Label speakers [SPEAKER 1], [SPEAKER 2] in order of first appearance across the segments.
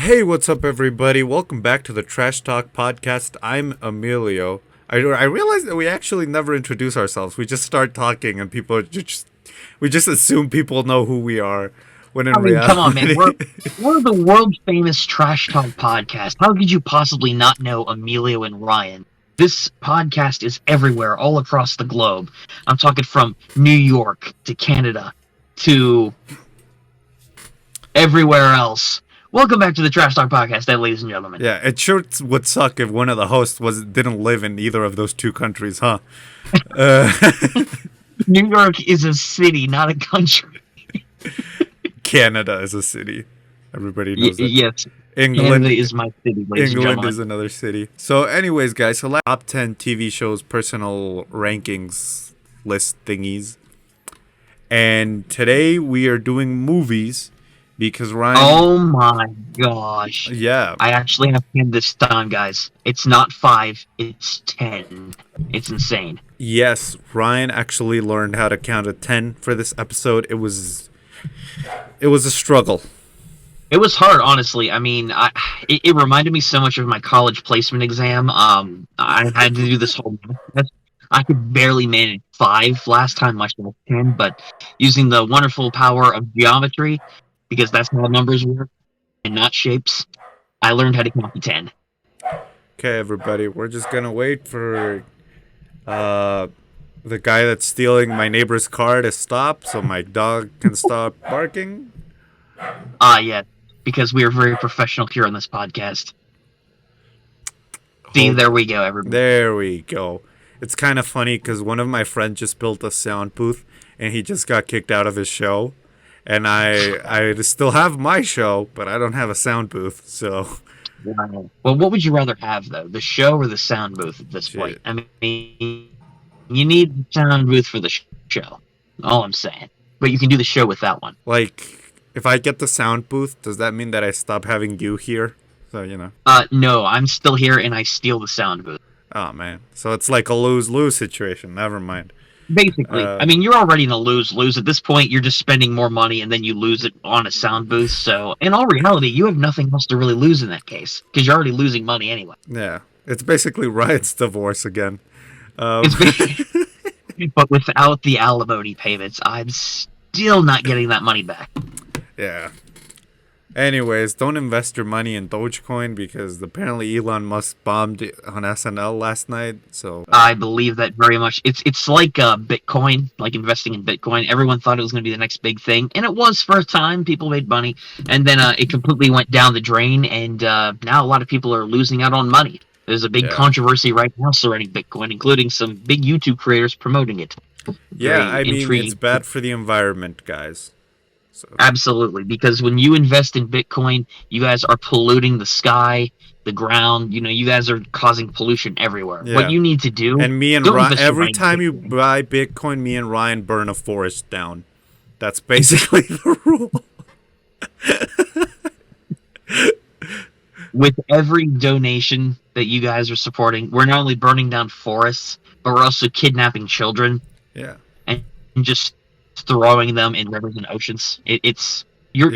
[SPEAKER 1] Hey, what's up, everybody? Welcome back to the Trash Talk podcast. I'm Emilio. I realized that we actually never introduce ourselves. We just start talking, and we just assume people know who we are. When in
[SPEAKER 2] Come on, man.
[SPEAKER 1] reality,
[SPEAKER 2] We're the world famous Trash Talk podcast. How could you possibly not know Emilio and Rian? This podcast is everywhere, all across the globe. I'm talking from New York to Canada to everywhere else. Welcome back to the Trash Talk podcast, ladies and gentlemen.
[SPEAKER 1] yeah, it sure would suck if one of the hosts didn't live in either of those two countries, huh?
[SPEAKER 2] New York is a city, not a country.
[SPEAKER 1] Canada is a city. Everybody knows that.
[SPEAKER 2] Yes.
[SPEAKER 1] England
[SPEAKER 2] Canada is my city, ladies and
[SPEAKER 1] England
[SPEAKER 2] gentlemen.
[SPEAKER 1] is another city. So, anyways, guys, so top 10 TV shows personal rankings list thingies. And today we are doing movies because Ryan.
[SPEAKER 2] Oh my gosh.
[SPEAKER 1] Yeah.
[SPEAKER 2] I actually have 10 this time, guys. It's not 5, it's 10. It's insane.
[SPEAKER 1] Yes, Ryan actually learned how to count to 10 for this episode. It was a struggle.
[SPEAKER 2] It was hard, honestly. I mean, it reminded me so much of my college placement exam. I had to do this whole math. I could barely manage 5 last time, much less 10, but using the wonderful power of geometry, because that's how numbers work and not shapes, I learned how to count to 10.
[SPEAKER 1] Okay, everybody, we're just gonna wait for the guy that's stealing my neighbor's car to stop so my dog can stop barking.
[SPEAKER 2] Yeah, because we are very professional here on this podcast. See, there we go, everybody.
[SPEAKER 1] There we go. It's kind of funny because one of my friends just built a sound booth and he just got kicked out of his show. And I still have my show, but I don't have a sound booth, so...
[SPEAKER 2] Wow. Well, what would you rather have, though? The show or the sound booth at this point? I mean, you need the sound booth for the show. All I'm saying. But you can do the show with that one.
[SPEAKER 1] Like, if I get the sound booth, does that mean that I stop having you here? So, you know.
[SPEAKER 2] No, I'm still here and I steal the sound booth.
[SPEAKER 1] Oh, man. So it's like a lose-lose situation. Never mind.
[SPEAKER 2] Basically. I mean, you're already in a lose-lose. At this point, you're just spending more money and then you lose it on a sound booth. So, in all reality, you have nothing else to really lose in that case. Because you're already losing money anyway.
[SPEAKER 1] Yeah. It's basically Riot's divorce again.
[SPEAKER 2] But without the alimony payments, I'm still not getting that money back.
[SPEAKER 1] Yeah. Anyways, don't invest your money in Dogecoin because apparently Elon Musk bombed on SNL last night. So
[SPEAKER 2] I believe that very much. It's like Bitcoin, like investing in Bitcoin. Everyone thought it was going to be the next big thing, and it was for a time. People made money, and then it completely went down the drain, and now a lot of people are losing out on money. There's a big controversy right now surrounding Bitcoin, including some big YouTube creators promoting it.
[SPEAKER 1] Yeah, I mean, it's bad for the environment, guys. So.
[SPEAKER 2] Absolutely, because when you invest in Bitcoin, you guys are polluting the sky, the ground. You know, you guys are causing pollution everywhere. Yeah. What you need to do,
[SPEAKER 1] and me and Ryan, every time you buy Bitcoin, me and Ryan burn a forest down. That's basically the rule.
[SPEAKER 2] With every donation that you guys are supporting, we're not only burning down forests, but we're also kidnapping children.
[SPEAKER 1] Yeah,
[SPEAKER 2] and just throwing them in rivers and oceans. You're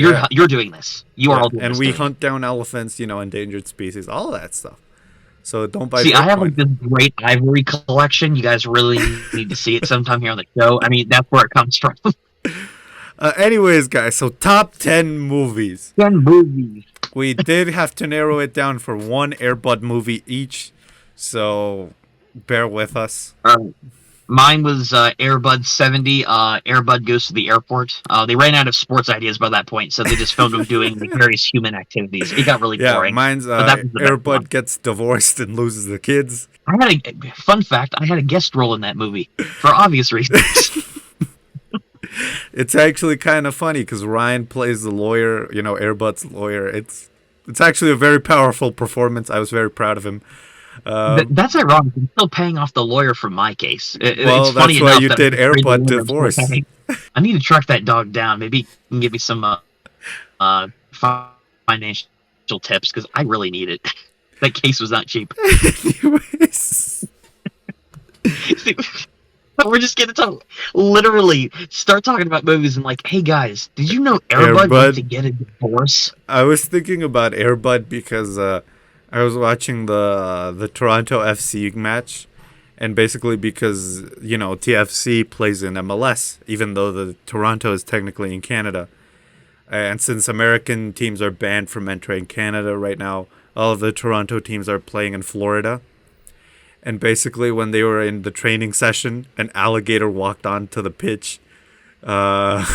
[SPEAKER 2] doing this. You are all doing
[SPEAKER 1] and
[SPEAKER 2] this.
[SPEAKER 1] And we hunt down elephants, endangered species, all that stuff. So don't buy.
[SPEAKER 2] See,
[SPEAKER 1] Bitcoin.
[SPEAKER 2] I have like this great ivory collection. You guys really need to see it sometime here on the show. I mean, that's where it comes from.
[SPEAKER 1] Anyways, guys, so top 10 movies.
[SPEAKER 2] 10 movies.
[SPEAKER 1] We did have to narrow it down for one Air Bud movie each, so bear with us.
[SPEAKER 2] Mine was Air Bud 70. Air Bud Goes to the Airport. They ran out of sports ideas by that point, so they just filmed them doing like, various human activities. It got really boring.
[SPEAKER 1] Mine's Air Bud gets divorced and loses the kids.
[SPEAKER 2] Fun fact, I had a guest role in that movie, for obvious reasons.
[SPEAKER 1] It's actually kind of funny because Ryan plays the lawyer, Air Bud's lawyer. It's actually a very powerful performance. I was very proud of him.
[SPEAKER 2] That's ironic. I'm still paying off the lawyer from my case.
[SPEAKER 1] Well,
[SPEAKER 2] it's funny
[SPEAKER 1] that's why you did Air Bud divorce.
[SPEAKER 2] I need to track that dog down. Maybe you can give me some financial tips because I really need it. That case was not cheap.
[SPEAKER 1] Anyways.
[SPEAKER 2] We're just gonna talk, literally start talking about movies and like, hey guys, did you know Airbud went to
[SPEAKER 1] Airbud.
[SPEAKER 2] get a divorce?
[SPEAKER 1] I was thinking about Airbud because I was watching the Toronto FC match, and basically because TFC plays in MLS, even though the Toronto is technically in Canada, and since American teams are banned from entering Canada right now, all of the Toronto teams are playing in Florida. And basically, when they were in the training session, an alligator walked onto the pitch. Uh,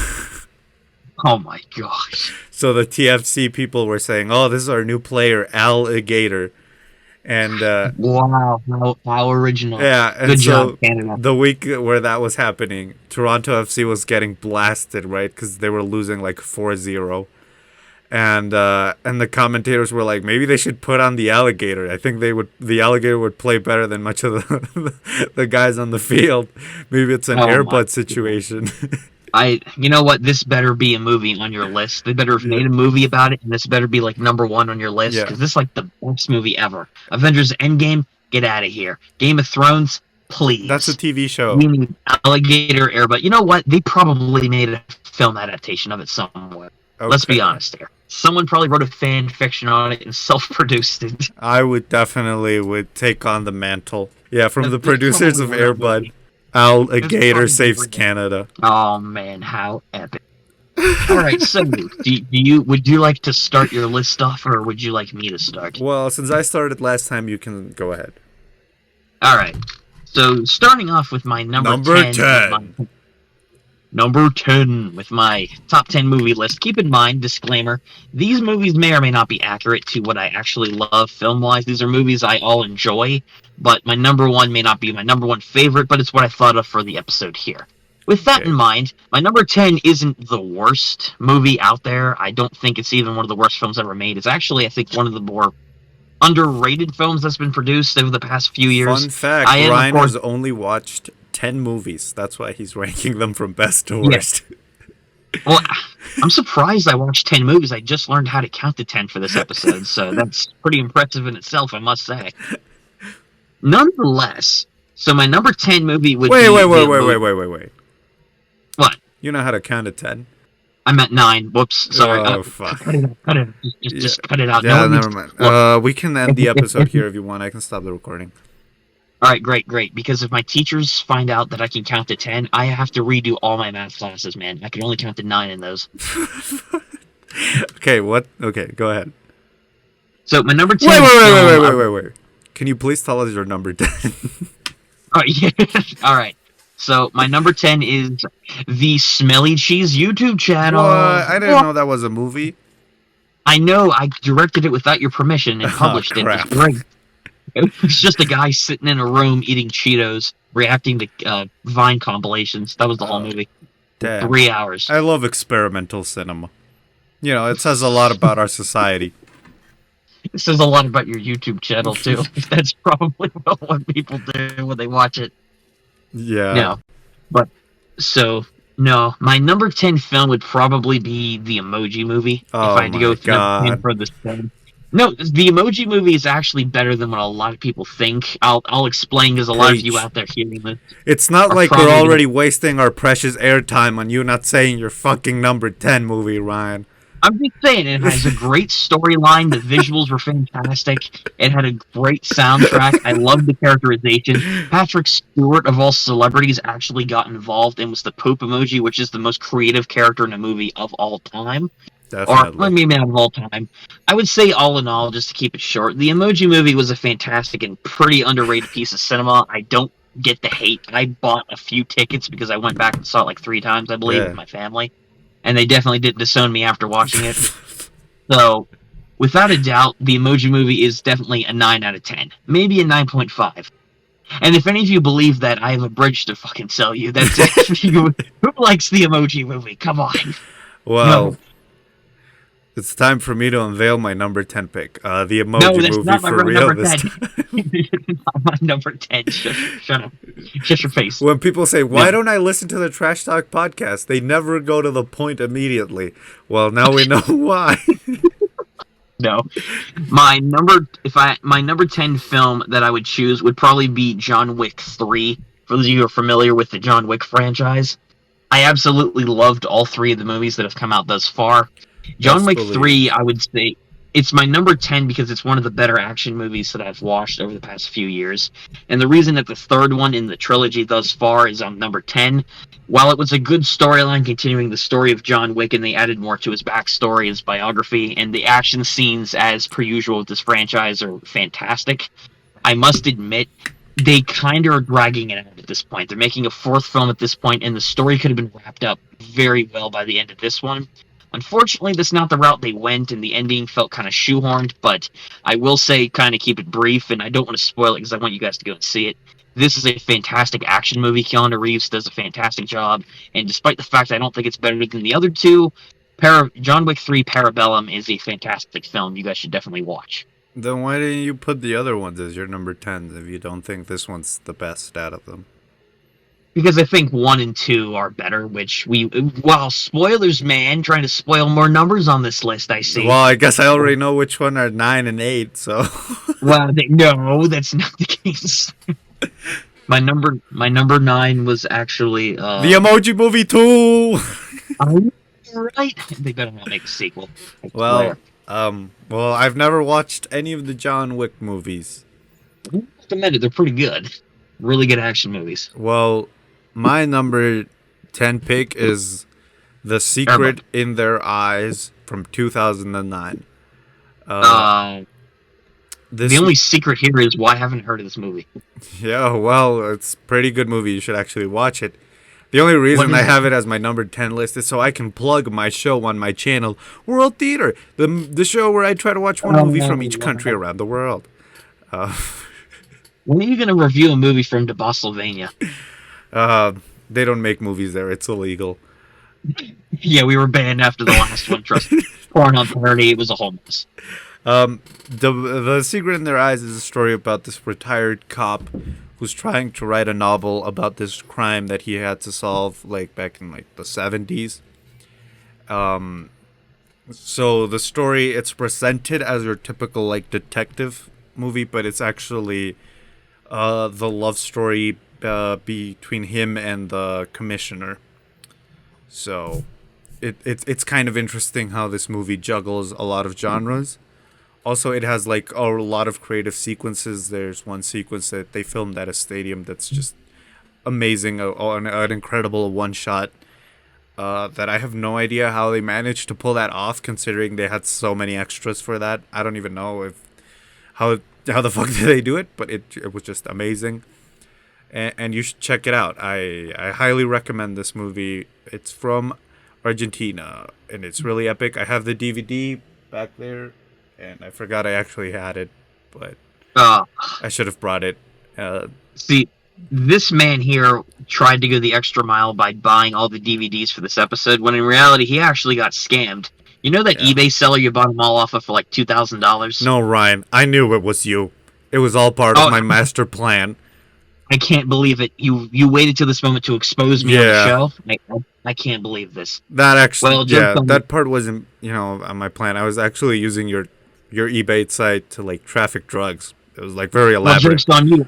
[SPEAKER 2] Oh my gosh.
[SPEAKER 1] so the TFC people were saying, "Oh, this is our new player, Alligator," and
[SPEAKER 2] Wow, how original.
[SPEAKER 1] yeah, and
[SPEAKER 2] Good job,
[SPEAKER 1] so
[SPEAKER 2] Canada.
[SPEAKER 1] the week where that was happening, Toronto FC was getting blasted, right? Because they were losing like 4-0. And the commentators were like, maybe they should put on the alligator. I think the alligator would play better than much of the guys on the field. Maybe it's an
[SPEAKER 2] Oh my
[SPEAKER 1] Airbud situation.
[SPEAKER 2] you know what? This better be a movie on your list. They better have
[SPEAKER 1] Yeah.
[SPEAKER 2] made a movie about it, and this better be like #1 on your list
[SPEAKER 1] Yeah.
[SPEAKER 2] because this is like the best movie ever. Avengers Endgame, get out of here. Game of Thrones, please.
[SPEAKER 1] That's a TV show.
[SPEAKER 2] We need Alligator Air, but you know what? They probably made a film adaptation of it somewhere. Let's be
[SPEAKER 1] Okay.
[SPEAKER 2] honest here. Someone probably wrote a fan fiction on it and self-produced it.
[SPEAKER 1] I would definitely take on the mantle. Yeah, from the
[SPEAKER 2] That's
[SPEAKER 1] producers of
[SPEAKER 2] probably what it would
[SPEAKER 1] Airbud,
[SPEAKER 2] be.
[SPEAKER 1] Alligator
[SPEAKER 2] probably
[SPEAKER 1] saves
[SPEAKER 2] brilliant.
[SPEAKER 1] Canada.
[SPEAKER 2] Oh man, how epic! All right, so would you like to start your list off, or would you like me to start?
[SPEAKER 1] Well, since I started last time, you can go ahead.
[SPEAKER 2] All right, so starting off with my number
[SPEAKER 1] Number
[SPEAKER 2] 10. Number 10 with my top 10 movie list. Keep in mind, disclaimer, these movies may or may not be accurate to what I actually love film-wise. These are movies I all enjoy, but my number 1 may not be my number 1 favorite, but it's what I thought of for the episode here. With that
[SPEAKER 1] Okay.
[SPEAKER 2] in mind, my number 10 isn't the worst movie out there. I don't think it's even one of the worst films ever made. It's actually, I think, one of the more underrated films that's been produced over the past few years.
[SPEAKER 1] Fun fact,
[SPEAKER 2] I am, of
[SPEAKER 1] Ryan
[SPEAKER 2] course,
[SPEAKER 1] has only watched 10 movies. That's why he's ranking them from best to
[SPEAKER 2] Yeah.
[SPEAKER 1] worst.
[SPEAKER 2] well, I'm surprised I watched 10 movies. I just learned how to count to 10 for this episode, so that's pretty impressive in itself, I must say. Nonetheless, so my number 10 movie would
[SPEAKER 1] Wait,
[SPEAKER 2] be...
[SPEAKER 1] wait.
[SPEAKER 2] What?
[SPEAKER 1] You know how to count to 10?
[SPEAKER 2] I'm at 9. Whoops. Sorry.
[SPEAKER 1] Oh, fuck.
[SPEAKER 2] Cut it out. Cut it out. Just cut it out.
[SPEAKER 1] Yeah,
[SPEAKER 2] one
[SPEAKER 1] never
[SPEAKER 2] needs-
[SPEAKER 1] mind. We can end the episode here if you want. I can stop the recording.
[SPEAKER 2] All right, great. Because if my teachers find out that I can count to 10, I have to redo all my math classes, man. I can only count to 9 in those.
[SPEAKER 1] Okay, what? Okay, go ahead.
[SPEAKER 2] So my number 10...
[SPEAKER 1] Wait. Can you please tell us your number 10?
[SPEAKER 2] Oh, yeah. All right. So my number 10 is the Smelly Cheese YouTube channel.
[SPEAKER 1] What? I didn't know that was a movie.
[SPEAKER 2] I know. I directed it without your permission and
[SPEAKER 1] Oh,
[SPEAKER 2] published it. It was
[SPEAKER 1] crap.
[SPEAKER 2] great. It was just a guy sitting in a room eating Cheetos, reacting to Vine compilations. That was the whole movie.
[SPEAKER 1] Damn.
[SPEAKER 2] 3 hours.
[SPEAKER 1] I love experimental cinema. You know, it says a lot about our society.
[SPEAKER 2] This says a lot about your YouTube channel too. That's probably what people do when they watch it.
[SPEAKER 1] Yeah.
[SPEAKER 2] No, but so no, my number 10 film would probably be the Emoji Movie.
[SPEAKER 1] Oh
[SPEAKER 2] if I had to go
[SPEAKER 1] my
[SPEAKER 2] with number 10
[SPEAKER 1] God.
[SPEAKER 2] for this film. No, the Emoji Movie is actually better than what a lot of people think. I'll explain because a lot of you
[SPEAKER 1] Preach.
[SPEAKER 2] out there hearing this.
[SPEAKER 1] It's not
[SPEAKER 2] Are
[SPEAKER 1] like we're
[SPEAKER 2] probably
[SPEAKER 1] already wasting our precious airtime on you not saying your fucking number 10 movie, Ryan.
[SPEAKER 2] I'm just saying, it has a great storyline. The visuals were fantastic. It had a great soundtrack. I loved the characterization. Patrick Stewart, of all celebrities, actually got involved and was the poop emoji, which is the most creative character in a movie of all time. Or
[SPEAKER 1] Definitely.
[SPEAKER 2] maybe not of all time. I would say, all in all, just to keep it short, the Emoji Movie was a fantastic and pretty underrated piece of cinema. I don't get the hate. I bought a few tickets because I went back and saw it like 3 times, I believe,
[SPEAKER 1] Yeah.
[SPEAKER 2] with my family. And they definitely didn't disown me after watching it. So, without a doubt, the Emoji Movie is definitely a 9 out of 10. Maybe a 9.5. And if any of you believe that, I have a bridge to fucking sell you. That's it. Who likes the Emoji Movie? Come on.
[SPEAKER 1] Well,
[SPEAKER 2] No.
[SPEAKER 1] it's time for me to unveil my number 10 pick. The
[SPEAKER 2] No,
[SPEAKER 1] Emoji
[SPEAKER 2] that's
[SPEAKER 1] movie
[SPEAKER 2] not my
[SPEAKER 1] for real
[SPEAKER 2] number
[SPEAKER 1] this
[SPEAKER 2] 10.
[SPEAKER 1] time.
[SPEAKER 2] Not my number 10. Shut up. Shut your face.
[SPEAKER 1] When people say, why
[SPEAKER 2] No.
[SPEAKER 1] don't I listen to the Trash Talk podcast? They never go to the point immediately. Well, now we know why.
[SPEAKER 2] No. My number 10 film that I would choose would probably be John Wick 3. For those of you who are familiar with the John Wick franchise, I absolutely loved all three of the movies that have come out thus far. John
[SPEAKER 1] Best
[SPEAKER 2] Wick 3,
[SPEAKER 1] believe.
[SPEAKER 2] I would say, it's my number 10 because it's one of the better action movies that I've watched over the past few years. And the reason that the third one in the trilogy thus far is on number 10, while it was a good storyline continuing the story of John Wick and they added more to his backstory, his biography, and the action scenes, as per usual with this franchise, are fantastic, I must admit, they kind of are dragging it out at this point. They're making a fourth film at this point, and the story could have been wrapped up very well by the end of this one. Unfortunately, that's not the route they went, and the ending felt kind of shoehorned, but I will say, kind of keep it brief, and I don't want to spoil it because I want you guys to go and see it. This is a fantastic action movie. Keanu Reeves does a fantastic job, and despite the fact I don't think it's better than the other two, John Wick 3 Parabellum is a fantastic film you guys should definitely watch.
[SPEAKER 1] Then why didn't you put the other ones as your number 10 if you don't think this one's the best out of them?
[SPEAKER 2] Because I think 1 and 2 are better, wow, spoilers, man, trying to spoil more numbers on this list, I see.
[SPEAKER 1] Well, I guess I already know which one are 9 and 8, so.
[SPEAKER 2] Well, no, that's not the case. My number 9 was actually,
[SPEAKER 1] The Emoji Movie 2!
[SPEAKER 2] Right? They better not make a sequel.
[SPEAKER 1] Well, I've never watched any of the John Wick movies.
[SPEAKER 2] I recommend it, they're pretty good. Really good action movies.
[SPEAKER 1] Well, my number 10 pick is The Secret in Their Eyes from 2009.
[SPEAKER 2] The only secret here is why I haven't heard of this movie.
[SPEAKER 1] Yeah, well, it's a pretty good movie. You should actually watch it. The only reason I have it as my number 10 list is so I can plug my show on my channel, World Theater, the show where I try to watch one movie from each country around the world.
[SPEAKER 2] When are you going to review a movie from Bosylvania?
[SPEAKER 1] They don't make movies there. It's illegal.
[SPEAKER 2] Yeah, we were banned after the last one. Trust me. Porn on parody, it was a whole mess.
[SPEAKER 1] The Secret in Their Eyes is a story about this retired cop who's trying to write a novel about this crime that he had to solve, like, back in, like, the 70s. So the story, it's presented as your typical, like, detective movie, but it's actually the love story between him and the commissioner. So it's kind of interesting how this movie juggles a lot of genres. Also, it has like a lot of creative sequences. There's one sequence that they filmed at a stadium that's just amazing, an incredible one shot that I have no idea how they managed to pull that off, considering they had so many extras for that. I don't even know how the fuck did they do it, but it was just amazing. And you should check it out. I highly recommend this movie. It's from Argentina, and it's really epic. I have the DVD back there, and I forgot I actually had it, but I should have brought it.
[SPEAKER 2] See, this man here tried to go the extra mile by buying all the DVDs for this episode, when in reality he actually got scammed. You know that eBay seller you bought them all off of for like $2,000?
[SPEAKER 1] No, Ryan, I knew it was you. It was all part of my master plan.
[SPEAKER 2] I can't believe it. You waited till this moment to expose me on the show? I can't believe this.
[SPEAKER 1] That actually, that part wasn't, on my plan. I was actually using your eBay site to, like, traffic drugs. It was, like, very elaborate.
[SPEAKER 2] Well, joke's on you.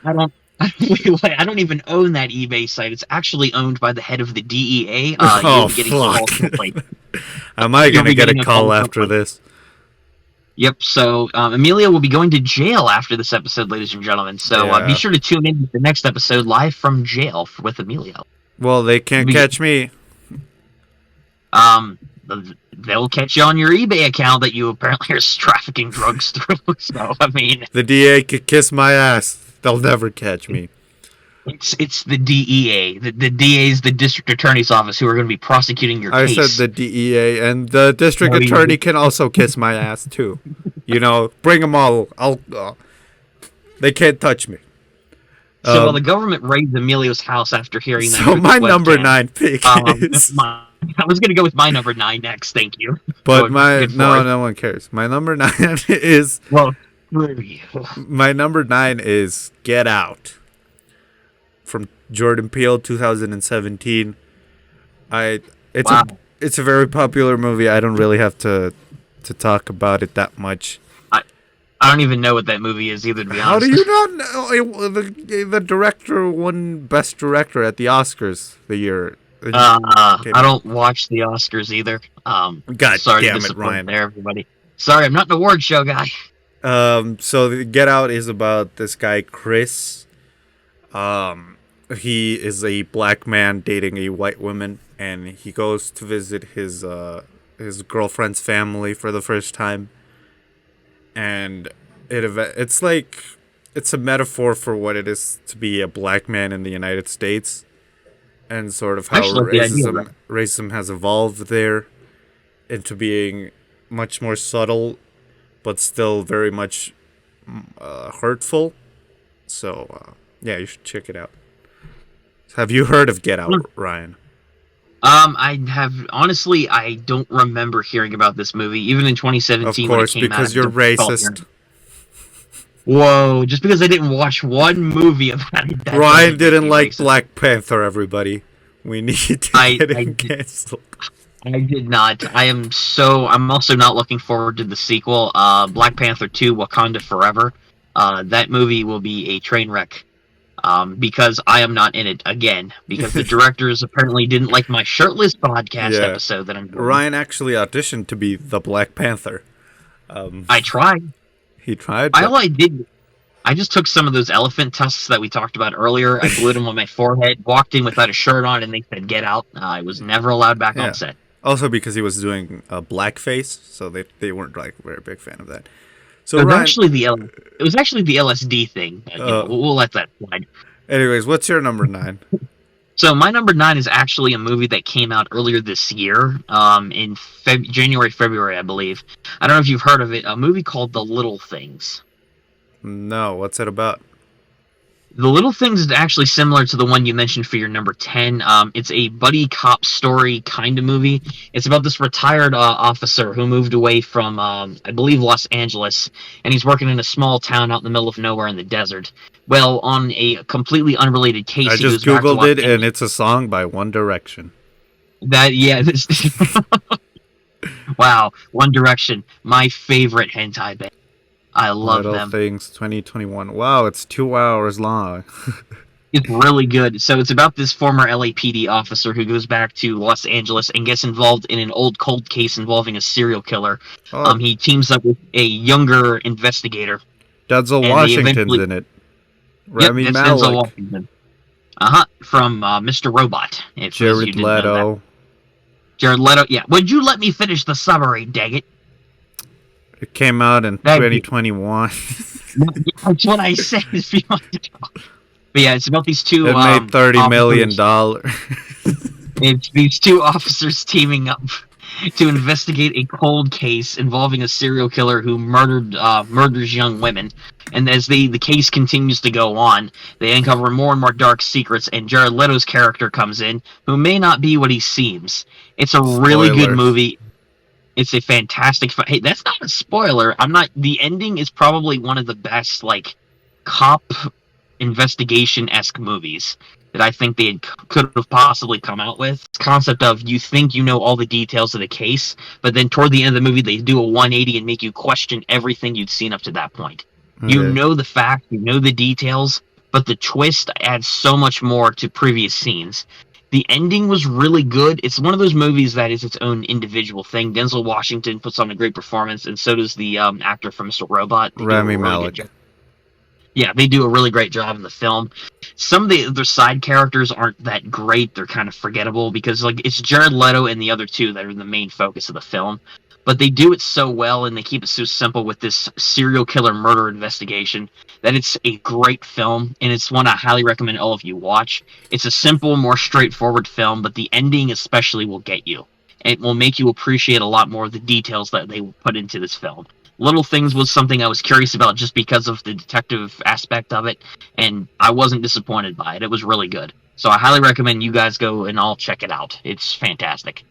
[SPEAKER 2] I don't even own that eBay site. It's actually owned by the head of the DEA.
[SPEAKER 1] Oh, fuck. Am I going to get a call after this?
[SPEAKER 2] Yep, so Emilio will be going to jail after this episode, ladies and gentlemen. So be sure to tune in to the next episode live from jail with Emilio.
[SPEAKER 1] Well, they can't catch me.
[SPEAKER 2] They'll catch you on your eBay account that you apparently are trafficking drugs through. So, I mean...
[SPEAKER 1] The DEA could kiss my ass. They'll never catch me.
[SPEAKER 2] It's the DEA. The DA is the district attorney's office who are going to be prosecuting your case.
[SPEAKER 1] I said the DEA, and the district attorney can also kiss my ass, too. Bring them all. They can't touch me.
[SPEAKER 2] So while the government raided Emilio's house after hearing that...
[SPEAKER 1] So my number 9 pick is...
[SPEAKER 2] I was going to go with my number 9 next, thank you.
[SPEAKER 1] But no one cares. My number 9 is...
[SPEAKER 2] Well, screw you.
[SPEAKER 1] My number 9 is Get Out. From Jordan Peele, 2017. It's a very popular movie. I don't really have to talk about it that much.
[SPEAKER 2] I don't even know what that movie is either, to be
[SPEAKER 1] How do
[SPEAKER 2] honest.
[SPEAKER 1] you not know? The director won Best Director at the Oscars the year. It came
[SPEAKER 2] I
[SPEAKER 1] out.
[SPEAKER 2] don't watch the Oscars either.
[SPEAKER 1] God
[SPEAKER 2] Sorry to
[SPEAKER 1] damn it,
[SPEAKER 2] disappoint
[SPEAKER 1] Ryan.
[SPEAKER 2] there, everybody. Sorry, I'm not an award show guy.
[SPEAKER 1] So the Get Out is about this guy Chris. He is a black man dating a white woman, and he goes to visit his girlfriend's family for the first time. And it's a metaphor for what it is to be a black man in the United States, and sort of
[SPEAKER 2] I
[SPEAKER 1] how
[SPEAKER 2] actually like the idea of that.
[SPEAKER 1] racism has evolved there into being much more subtle, but still very much hurtful. So yeah, you should check it out. Have you heard of Get Out, Ryan?
[SPEAKER 2] I have honestly, I don't remember hearing about this movie, even in
[SPEAKER 1] Of
[SPEAKER 2] 2017 when it
[SPEAKER 1] course,
[SPEAKER 2] came out.
[SPEAKER 1] because
[SPEAKER 2] I
[SPEAKER 1] you're
[SPEAKER 2] don't recall hearing
[SPEAKER 1] racist.
[SPEAKER 2] it. Whoa! Just because I didn't watch one movie about it, that
[SPEAKER 1] Ryan
[SPEAKER 2] doesn't make
[SPEAKER 1] didn't
[SPEAKER 2] me
[SPEAKER 1] like
[SPEAKER 2] racist.
[SPEAKER 1] Black Panther. Everybody, we need to
[SPEAKER 2] I
[SPEAKER 1] get
[SPEAKER 2] I
[SPEAKER 1] him
[SPEAKER 2] did,
[SPEAKER 1] canceled.
[SPEAKER 2] I did not. I'm also not looking forward to the sequel. Black Panther 2: Wakanda Forever. That movie will be a train wreck. Because I am not in it again. Because the directors apparently didn't like my shirtless podcast
[SPEAKER 1] Yeah,
[SPEAKER 2] episode that I'm doing.
[SPEAKER 1] Ryan actually auditioned to be the Black Panther.
[SPEAKER 2] I tried.
[SPEAKER 1] He tried,
[SPEAKER 2] All
[SPEAKER 1] but
[SPEAKER 2] I did, I just took some of those elephant tusks that we talked about earlier. I glued them on my forehead, walked in without a shirt on, and they said, "Get out." I was never allowed back on
[SPEAKER 1] yeah.
[SPEAKER 2] set.
[SPEAKER 1] Also because he was doing blackface, so they weren't like a very big fan of that. So
[SPEAKER 2] It was
[SPEAKER 1] Ryan,
[SPEAKER 2] actually it was actually the LSD thing. But, we'll let that slide.
[SPEAKER 1] anyways, what's your number 9?
[SPEAKER 2] So my number 9 is actually a movie that came out earlier this year, in January, February, I believe. I don't know if you've heard of it. A movie called The Little Things.
[SPEAKER 1] No, what's it about?
[SPEAKER 2] The Little Things is actually similar to the one you mentioned for your number 10. It's a buddy cop story kind of movie. It's about this retired officer who moved away from, I believe, Los Angeles, and he's working in a small town out in the middle of nowhere in the desert. Well, on a completely unrelated case,
[SPEAKER 1] I
[SPEAKER 2] he
[SPEAKER 1] just
[SPEAKER 2] goes back to
[SPEAKER 1] googled
[SPEAKER 2] Los
[SPEAKER 1] it, and
[SPEAKER 2] Angeles.
[SPEAKER 1] it's a song by One Direction.
[SPEAKER 2] Wow, One Direction, my favorite hentai band. I love
[SPEAKER 1] Little
[SPEAKER 2] them.
[SPEAKER 1] Things 2021. Wow, it's 2 hours long.
[SPEAKER 2] It's really good. So it's about this former LAPD officer who goes back to Los Angeles and gets involved in an old cold case involving a serial killer.
[SPEAKER 1] Oh,
[SPEAKER 2] He teams up with a younger investigator,
[SPEAKER 1] Denzel
[SPEAKER 2] and they
[SPEAKER 1] Washington's
[SPEAKER 2] eventually.
[SPEAKER 1] in it.
[SPEAKER 2] Yep,
[SPEAKER 1] Rami
[SPEAKER 2] that's Denzel
[SPEAKER 1] Malek,
[SPEAKER 2] Washington. From Mr. Robot. If you
[SPEAKER 1] Jared
[SPEAKER 2] didn't know that.
[SPEAKER 1] Leto.
[SPEAKER 2] Jared Leto. Yeah. Would you let me finish the summary, dang it?
[SPEAKER 1] It came out in
[SPEAKER 2] Thank you.
[SPEAKER 1] 2021.
[SPEAKER 2] That's what I said. But yeah, it's about these two.
[SPEAKER 1] It made $30 million.
[SPEAKER 2] It's these two officers teaming up to investigate a cold case involving a serial killer who murders young women. And as the case continues to go on, they uncover more and more dark secrets. And Jared Leto's character comes in, who may not be what he seems. It's a really good
[SPEAKER 1] Spoilers.
[SPEAKER 2] movie. It's a fantastic. Hey, that's not a spoiler. I'm not. The ending is probably one of the best cop investigation-esque movies that I think they could have possibly come out with. This concept of you think you know all the details of the case, but then toward the end of the movie they do a 180 and make you question everything you'd seen up to that point. You
[SPEAKER 1] Okay.
[SPEAKER 2] know the fact, you know the details, but the twist adds so much more to previous scenes. The ending was really good. It's one of those movies that is its own individual thing. Denzel Washington puts on a great performance, and so does the actor from Mr. Robot. They do a
[SPEAKER 1] Rami
[SPEAKER 2] really good
[SPEAKER 1] Malek.
[SPEAKER 2] job. Yeah, they do a really great job in the film. Some of the other side characters aren't that great. They're kind of forgettable because it's Jared Leto and the other two that are the main focus of the film. But they do it so well and they keep it so simple with this serial killer murder investigation that it's a great film, and it's one I highly recommend all of you watch. It's a simple, more straightforward film, but the ending especially will get you. It will make you appreciate a lot more of the details that they put into this film. Little Things was something I was curious about just because of the detective aspect of it, and I wasn't disappointed by it. It was really good. So I highly recommend you guys go and all check it out. It's fantastic.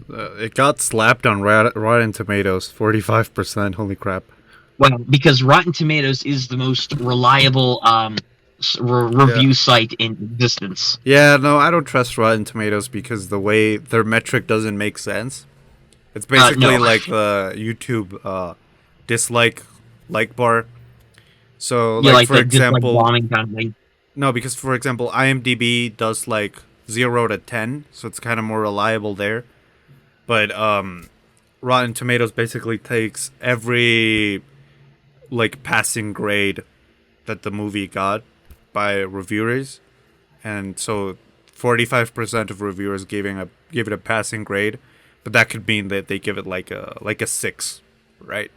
[SPEAKER 1] It got slapped on Rotten Tomatoes, 45%. Holy crap.
[SPEAKER 2] Well, because Rotten Tomatoes is the most reliable review site in existence.
[SPEAKER 1] Yeah, no, I don't trust Rotten Tomatoes because the way their metric doesn't make sense. It's basically
[SPEAKER 2] No.
[SPEAKER 1] like the YouTube dislike like bar. So,
[SPEAKER 2] Yeah,
[SPEAKER 1] like
[SPEAKER 2] like
[SPEAKER 1] for
[SPEAKER 2] the just like
[SPEAKER 1] example,
[SPEAKER 2] bombing kind of thing.
[SPEAKER 1] no, because for example, IMDb does like 0 to 10, so it's kind of more reliable there. But Rotten Tomatoes basically takes every like passing grade that the movie got by reviewers, and so 45% of reviewers give it a passing grade, but that could mean that they give it like a 6, right?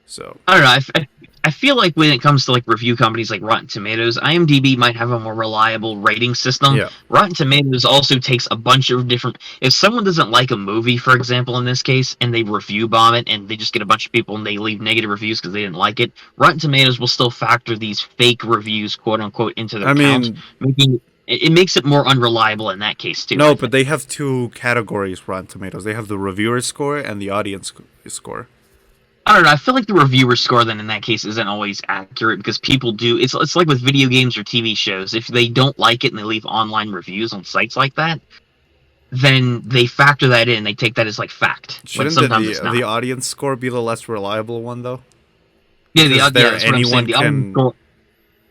[SPEAKER 1] So
[SPEAKER 2] I don't know. I feel like when it comes to like review companies like Rotten Tomatoes, IMDb might have a more reliable rating system.
[SPEAKER 1] yeah,
[SPEAKER 2] Rotten Tomatoes also takes a bunch of different. If someone doesn't like a movie, for example, in this case, and they review bomb it, and they just get a bunch of people and they leave negative reviews because they didn't like it, Rotten Tomatoes will still factor these fake reviews, quote unquote, into their
[SPEAKER 1] I
[SPEAKER 2] count,
[SPEAKER 1] mean,
[SPEAKER 2] making it makes it more unreliable in that case too.
[SPEAKER 1] no,
[SPEAKER 2] I
[SPEAKER 1] but
[SPEAKER 2] think.
[SPEAKER 1] they have two categories. Rotten Tomatoes. They have the reviewer score and the audience score.
[SPEAKER 2] I don't know. I feel like the reviewer score then in that case isn't always accurate because people do. It's like with video games or TV shows. If they don't like it and they leave online reviews on sites like that, then they factor that in. They take that as like fact when
[SPEAKER 1] Shouldn't
[SPEAKER 2] sometimes it's
[SPEAKER 1] the
[SPEAKER 2] not.
[SPEAKER 1] audience score be the less reliable one though?
[SPEAKER 2] Yeah,
[SPEAKER 1] Because
[SPEAKER 2] yeah,
[SPEAKER 1] there
[SPEAKER 2] that's what I'm saying.
[SPEAKER 1] anyone can.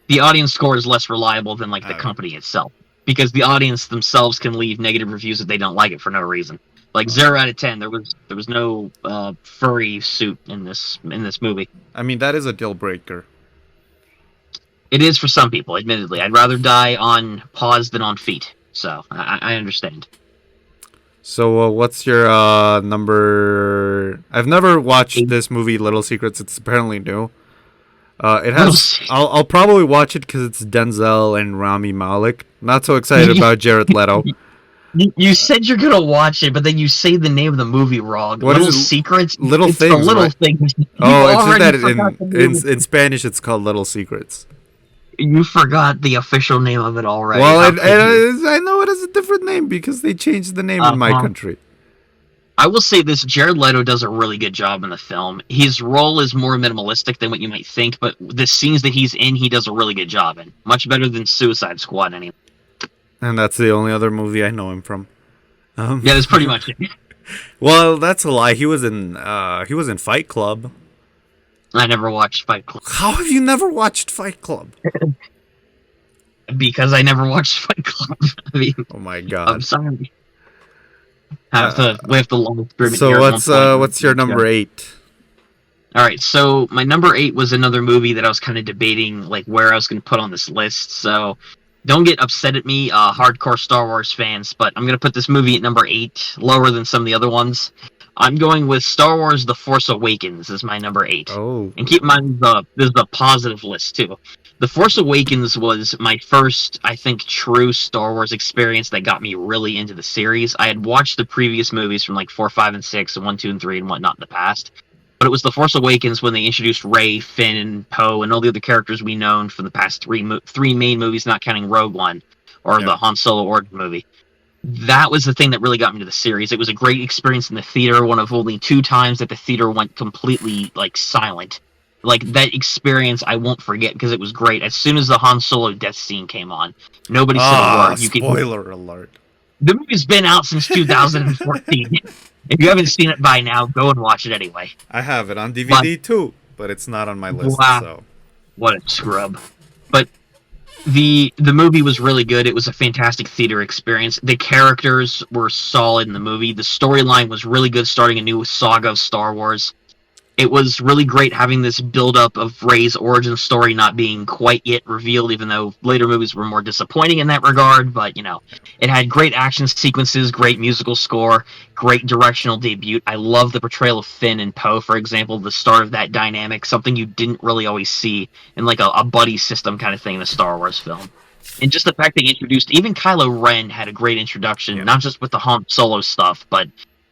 [SPEAKER 2] The audience score is less reliable than like the
[SPEAKER 1] Okay.
[SPEAKER 2] company itself because the audience themselves can leave negative reviews if they don't like it for no reason. Like
[SPEAKER 1] Oh.
[SPEAKER 2] 0 out of 10, there was no furry suit in this movie.
[SPEAKER 1] I mean, that is a deal breaker.
[SPEAKER 2] It is for some people, admittedly. I'd rather die on paws than on feet. So I understand.
[SPEAKER 1] So, what's your number? I've never watched
[SPEAKER 2] Eight.
[SPEAKER 1] this movie, Little Secrets. It's apparently new. It
[SPEAKER 2] Little
[SPEAKER 1] has. I'll probably watch it because it's Denzel and Rami Malek. Not so excited
[SPEAKER 2] you,
[SPEAKER 1] about Jared Leto.
[SPEAKER 2] you said you're gonna watch it, but then you say the name of the movie wrong.
[SPEAKER 1] What is
[SPEAKER 2] Little
[SPEAKER 1] it?
[SPEAKER 2] Secrets.
[SPEAKER 1] Little
[SPEAKER 2] It's the
[SPEAKER 1] Things,
[SPEAKER 2] little
[SPEAKER 1] right?
[SPEAKER 2] things. You
[SPEAKER 1] Oh, it's just
[SPEAKER 2] already
[SPEAKER 1] that
[SPEAKER 2] forgot the name.
[SPEAKER 1] in Spanish it's called Little Secrets.
[SPEAKER 2] You forgot the official name of it already.
[SPEAKER 1] Well,
[SPEAKER 2] How could you?
[SPEAKER 1] I know it has a different name because they changed the name in my
[SPEAKER 2] Uh-huh.
[SPEAKER 1] country.
[SPEAKER 2] I will say this: Jared Leto does a really good job in the film. His role is more minimalistic than what you might think, but the scenes that he's in, he does a really good job in. Much better than Suicide Squad, anyway.
[SPEAKER 1] And that's the only other movie I know him from.
[SPEAKER 2] Yeah, that's pretty much it.
[SPEAKER 1] Well, that's a lie. He was in Fight Club.
[SPEAKER 2] I never watched Fight Club
[SPEAKER 1] How have you never watched Fight Club?
[SPEAKER 2] because I never watched Fight Club. I mean,
[SPEAKER 1] Oh my
[SPEAKER 2] I'm
[SPEAKER 1] god.
[SPEAKER 2] sorry. We have to long agreement
[SPEAKER 1] So
[SPEAKER 2] here at one point.
[SPEAKER 1] what's your number 8?
[SPEAKER 2] All right, so my number 8 was another movie that I was kind of debating like where I was going to put on this list. So don't get upset at me, hardcore Star Wars fans, but I'm going to put this movie at number 8, lower than some of the other ones. I'm going with Star Wars: The Force Awakens as my number 8.
[SPEAKER 1] Oh.
[SPEAKER 2] And keep in mind, this is the positive list too. The Force Awakens was my first, I think, true Star Wars experience that got me really into the series. I had watched the previous movies from like 4, 5, and 6, and 1, 2, and 3, and whatnot in the past. But it was The Force Awakens when they introduced Rey, Finn, and Poe, and all the other characters we known from the past three main movies, not counting Rogue One or
[SPEAKER 1] Yeah.
[SPEAKER 2] the Han Solo origin movie. That was the thing that really got me to the series. It was a great experience in the theater, one of only 2 times that the theater went completely like silent. Like that experience I won't forget because it was great. As soon as the Han Solo death scene came on, nobody said a word.
[SPEAKER 1] Spoiler alert.
[SPEAKER 2] The movie's been out since 2014. If you haven't seen it by now, go and watch it anyway.
[SPEAKER 1] I have it on DVD too, but it's not on my list,
[SPEAKER 2] Wow.
[SPEAKER 1] so.
[SPEAKER 2] What a scrub. But the movie was really good. It was a fantastic theater experience. The characters were solid in the movie. The storyline was really good, starting a new saga of Star Wars. It was really great having this build-up of Rey's origin story not being quite yet revealed, even though later movies were more disappointing in that regard. But, it had great action sequences, great musical score, great directional debut. I love the portrayal of Finn and Poe, for example, the start of that dynamic, something you didn't really always see in like a buddy system kind of thing in a Star Wars film. And just the fact they introduced, even Kylo Ren had a great introduction, not just with the Han Solo stuff, but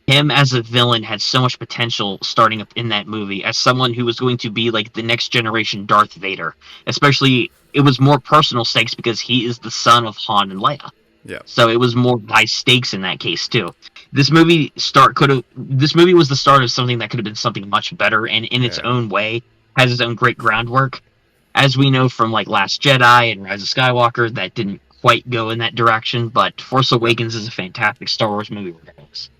[SPEAKER 2] him as a villain had so much potential starting up in that movie as someone who was going to be like the next generation Darth Vader. Especially, it was more personal stakes because he is the son of Han and Leia.
[SPEAKER 1] Yeah.
[SPEAKER 2] So it was more high stakes in that case too. This movie was the start of something that could have been something much better, and in its own way has its own great groundwork. As we know from like Last Jedi and Rise of Skywalker, that didn't quite go in that direction, but Force Awakens is a fantastic Star Wars movie regardless.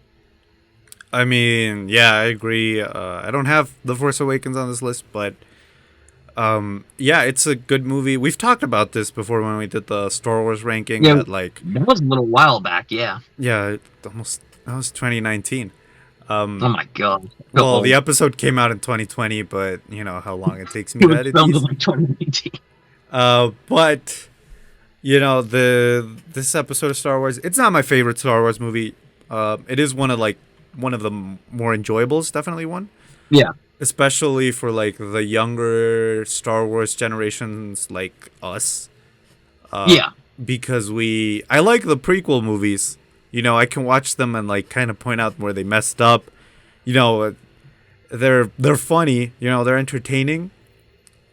[SPEAKER 1] I mean, yeah, I agree. I don't have The Force Awakens on this list, but yeah, it's a good movie. We've talked about this before when we did the Star Wars ranking.
[SPEAKER 2] Yeah,
[SPEAKER 1] That like,
[SPEAKER 2] that was a little while back. Yeah.
[SPEAKER 1] yeah, almost that was 2019.
[SPEAKER 2] Oh my god. So
[SPEAKER 1] Well, the
[SPEAKER 2] old.
[SPEAKER 1] episode came out in 2020, but you know how long it takes me
[SPEAKER 2] It
[SPEAKER 1] to
[SPEAKER 2] was
[SPEAKER 1] edit
[SPEAKER 2] filmed in
[SPEAKER 1] these.
[SPEAKER 2] like 2019.
[SPEAKER 1] But you know this episode of Star Wars, it's not my favorite Star Wars movie. It is one of the more enjoyables, definitely one,
[SPEAKER 2] Yeah.
[SPEAKER 1] especially for like the younger Star Wars generations like us. Uh,
[SPEAKER 2] Yeah.
[SPEAKER 1] because I like the prequel movies. You know, I can watch them and like kind of point out where they messed up. You know, they're funny. You know, they're entertaining.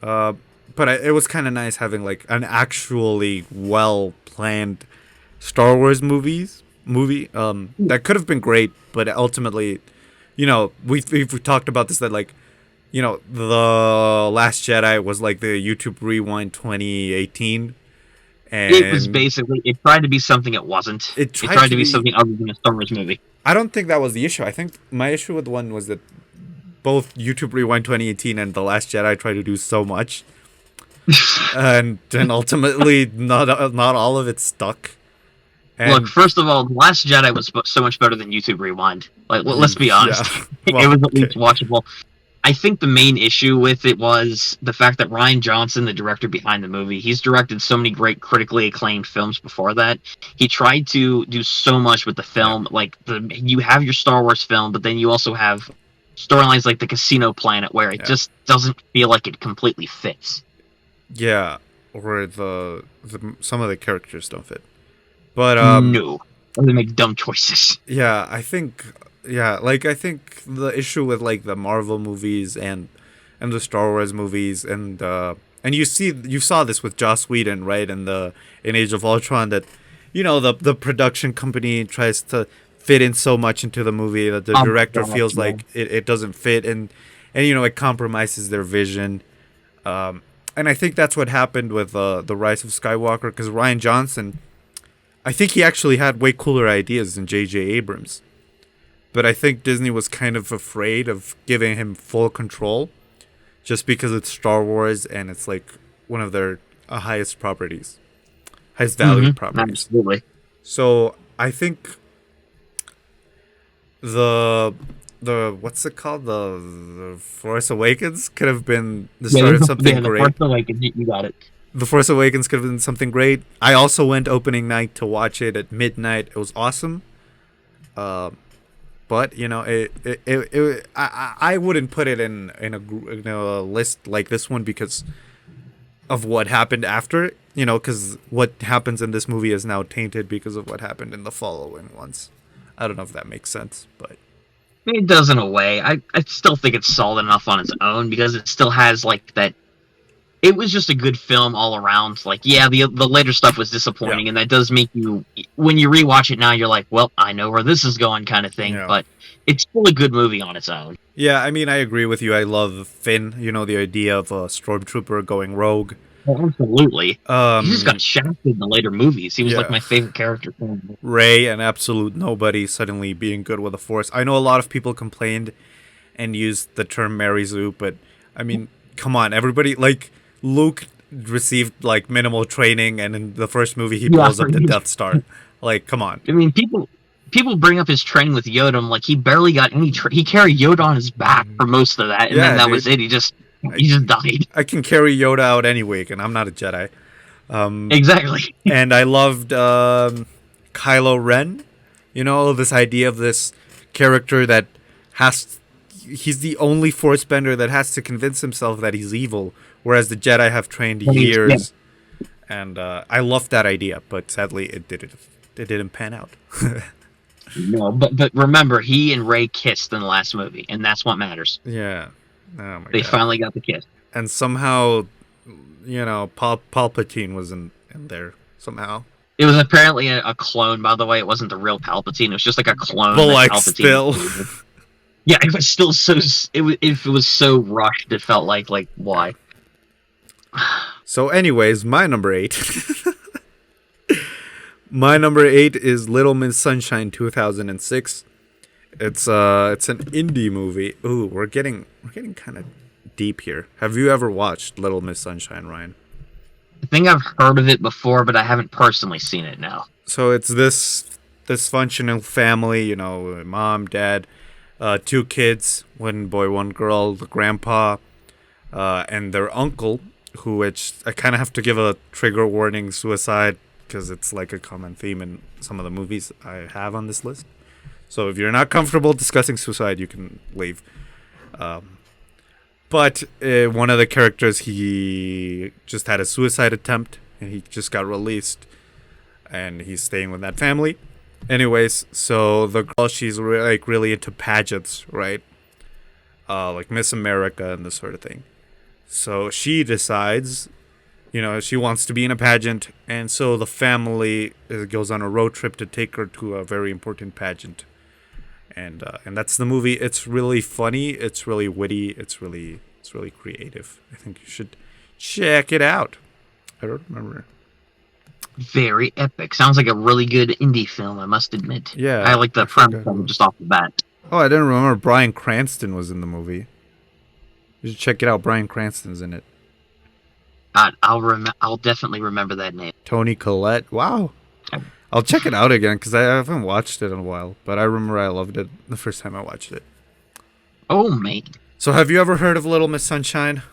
[SPEAKER 1] Uh, but it was kind of nice having like an actually well planned Star Wars movie. That could have been great, but ultimately, you know, we've talked about this that like, you know, the Last Jedi was like the YouTube Rewind 2018,
[SPEAKER 2] It was
[SPEAKER 1] and
[SPEAKER 2] basically, it tried to be something it wasn't.
[SPEAKER 1] it
[SPEAKER 2] It
[SPEAKER 1] tried
[SPEAKER 2] tried
[SPEAKER 1] to
[SPEAKER 2] to be
[SPEAKER 1] be.
[SPEAKER 2] something other than a Star Wars movie.
[SPEAKER 1] I don't think that was the issue. I think my issue with one was that both YouTube Rewind 2018 and The Last Jedi tried to do so much, and ultimately not all of it stuck.
[SPEAKER 2] Look,
[SPEAKER 1] And
[SPEAKER 2] first of all, The Last Jedi was so much better than YouTube Rewind. Like, let's be
[SPEAKER 1] yeah,
[SPEAKER 2] honest.
[SPEAKER 1] well,
[SPEAKER 2] It was at
[SPEAKER 1] okay,
[SPEAKER 2] least watchable. I think the main issue with it was the fact that Rian Johnson, the director behind the movie, he's directed so many great critically acclaimed films before that. He tried to do so much with the
[SPEAKER 1] yeah,
[SPEAKER 2] film. Like you have your Star Wars film, but then you also have storylines like the Casino Planet, where it
[SPEAKER 1] yeah,
[SPEAKER 2] just doesn't feel like it completely fits.
[SPEAKER 1] yeah, or the some of the characters don't fit. But
[SPEAKER 2] No, or they make dumb choices.
[SPEAKER 1] yeah, I think the issue with like the Marvel movies and the Star Wars movies and you saw this with Joss Whedon, right? In Age of Ultron, that you know the production company tries to fit in so much into the movie that the
[SPEAKER 2] Oh my
[SPEAKER 1] director
[SPEAKER 2] god,
[SPEAKER 1] feels
[SPEAKER 2] yeah.
[SPEAKER 1] like it doesn't fit, and you know it compromises their vision. And I think that's what happened with the Rise of Skywalker, because Ryan Johnson, I think he actually had way cooler ideas than J.J. Abrams. But I think Disney was kind of afraid of giving him full control just because it's Star Wars and it's like one of their highest properties, highest valued properties.
[SPEAKER 2] Absolutely.
[SPEAKER 1] So I think the what's it called, the Force Awakens could have been the
[SPEAKER 2] Yeah,
[SPEAKER 1] start of something
[SPEAKER 2] the Force
[SPEAKER 1] great.
[SPEAKER 2] Awakens, you got it.
[SPEAKER 1] The Force Awakens could have been something great. I also went opening night to watch it at midnight. It was awesome. Uh, but you know, I wouldn't put it in a list like this one because of what happened after. You know, because what happens in this movie is now tainted because of what happened in the following ones. I don't know if that makes sense, but
[SPEAKER 2] It does in a way. I still think it's solid enough on its own because it still has like that. It was just a good film all around. Like, yeah, the later stuff was
[SPEAKER 1] yeah,
[SPEAKER 2] disappointing, and that does make you, when you rewatch it now, you're like, well, I know where this is going, kind of thing.
[SPEAKER 1] yeah.
[SPEAKER 2] But it's still a good movie on its own.
[SPEAKER 1] Yeah, I mean, I agree with you. I love Finn. You know, the idea of a stormtrooper going rogue.
[SPEAKER 2] Oh, absolutely. He just
[SPEAKER 1] Um,
[SPEAKER 2] got shafted in the later movies. He was like
[SPEAKER 1] yeah,
[SPEAKER 2] my favorite character.
[SPEAKER 1] Ray, an absolute nobody, suddenly being good with the Force. I know a lot of people complained and used the term Mary Zoo, but I mean, come on, everybody, like Luke received like minimal training, and in the first movie he
[SPEAKER 2] Yeah,
[SPEAKER 1] blows up the Death Star. Like, come on.
[SPEAKER 2] I mean, people bring up his training with Yoda. I'm like, he barely got any. He carried Yoda on his back for most of that, and then
[SPEAKER 1] Yeah,
[SPEAKER 2] that was
[SPEAKER 1] dude.
[SPEAKER 2] it.
[SPEAKER 1] I,
[SPEAKER 2] He just died.
[SPEAKER 1] I can carry Yoda out any week, and I'm not a Jedi.
[SPEAKER 2] Exactly.
[SPEAKER 1] And I loved Kylo Ren. You know, this idea of this character that has. He's the only Force bender that has to convince himself that he's evil, whereas the Jedi have trained
[SPEAKER 2] I mean, yeah.
[SPEAKER 1] years. And I loved that idea, but sadly it didn't pan out.
[SPEAKER 2] No, but remember, he and Rey kissed in the last movie, and that's what matters.
[SPEAKER 1] Yeah. Oh my
[SPEAKER 2] They
[SPEAKER 1] god.
[SPEAKER 2] finally got the kiss.
[SPEAKER 1] And somehow, you know, Palpatine was in there somehow.
[SPEAKER 2] It was apparently a clone, by the way. It wasn't the real Palpatine. It was just like a clone
[SPEAKER 1] But
[SPEAKER 2] that
[SPEAKER 1] like
[SPEAKER 2] Palpatine
[SPEAKER 1] still.
[SPEAKER 2] created. Yeah, it was still so. If it was so rushed, it felt like why?
[SPEAKER 1] So, anyways, my number 8. My number 8 is Little Miss Sunshine 2006. It's an indie movie. Ooh, we're getting kind of deep here. Have you ever watched Little Miss Sunshine, Ryan?
[SPEAKER 2] I think I've heard of it before, but I haven't personally seen it now.
[SPEAKER 1] So it's this dysfunctional family, you know, mom, dad, two kids, one boy, one girl, the grandpa, and their uncle, who which I kind of have to give a trigger warning, suicide, because it's like a common theme in some of the movies I have on this list. So if you're not comfortable discussing suicide, you can leave. But one of the characters, he just had a suicide attempt, and he just got released, and he's staying with that family. Anyways, so the girl, she's like really into pageants, right? Like Miss America and this sort of thing. So she decides, you know, she wants to be in a pageant, and so the family goes on a road trip to take her to a very important pageant, and that's the movie. It's really funny. It's really witty. It's really creative. I think you should check it out. I don't remember.
[SPEAKER 2] Very epic. Sounds like a really good indie film, I must admit.
[SPEAKER 1] Yeah,
[SPEAKER 2] I like
[SPEAKER 1] I
[SPEAKER 2] the
[SPEAKER 1] forgot
[SPEAKER 2] premise of
[SPEAKER 1] who.
[SPEAKER 2] it just off the bat.
[SPEAKER 1] Oh, I didn't remember. Bryan Cranston was in the movie. You should check it out. Bryan Cranston's in it.
[SPEAKER 2] I'll definitely remember that name.
[SPEAKER 1] Tony Collette. Wow. I'll check it out again because I haven't watched it in a while. But I remember I loved it the first time I watched it.
[SPEAKER 2] Oh, mate.
[SPEAKER 1] So have you ever heard of Little Miss Sunshine?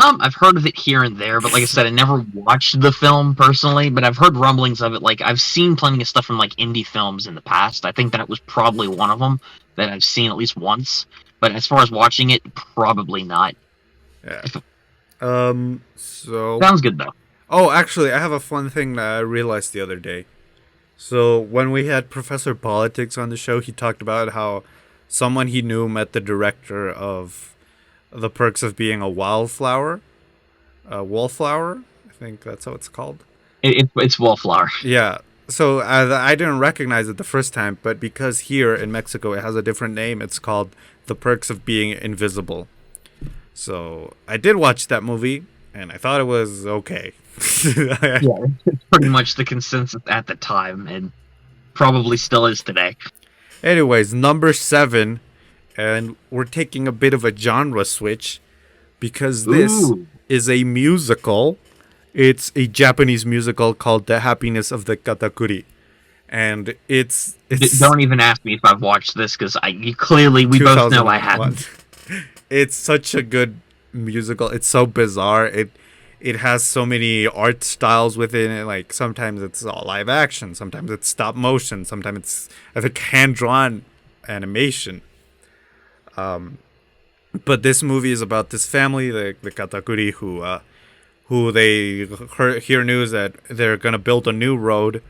[SPEAKER 2] I've heard of it here and there, but like I said, I never watched the film personally, but I've heard rumblings of it. Like, I've seen plenty of stuff from, like, indie films in the past. I think that was probably one of them that I've seen at least once. But as far as watching it, probably not.
[SPEAKER 1] Yeah.
[SPEAKER 2] If-
[SPEAKER 1] So.
[SPEAKER 2] Sounds good, though.
[SPEAKER 1] Oh, actually, I have a fun thing that I realized the other day. So when we had Professor Politics on the show, he talked about how someone he knew met the director of The Perks of Being a Wildflower. Wallflower? I think that's how it's called.
[SPEAKER 2] It's Wallflower.
[SPEAKER 1] Yeah. So I didn't recognize it the first time, but because here in Mexico it has a different name, it's called The Perks of Being Invisible. So I did watch that movie, and I thought it was okay.
[SPEAKER 2] Yeah, it's pretty much the consensus at the time, and probably still is today.
[SPEAKER 1] Anyways, number 7, and we're taking a bit of a genre switch because this
[SPEAKER 2] Ooh.
[SPEAKER 1] is a musical. It's a Japanese musical called The Happiness of the Katakuri. And it's
[SPEAKER 2] Don't even ask me if I've watched this, because we both know I
[SPEAKER 1] 2001.
[SPEAKER 2] haven't.
[SPEAKER 1] It's such a good musical. It's so bizarre. It has so many art styles within it. Like sometimes it's all live action, sometimes it's stop motion, sometimes it's I think hand drawn animation. But this movie is about this family, the Katakuri, who they hear news that they're gonna build a new road,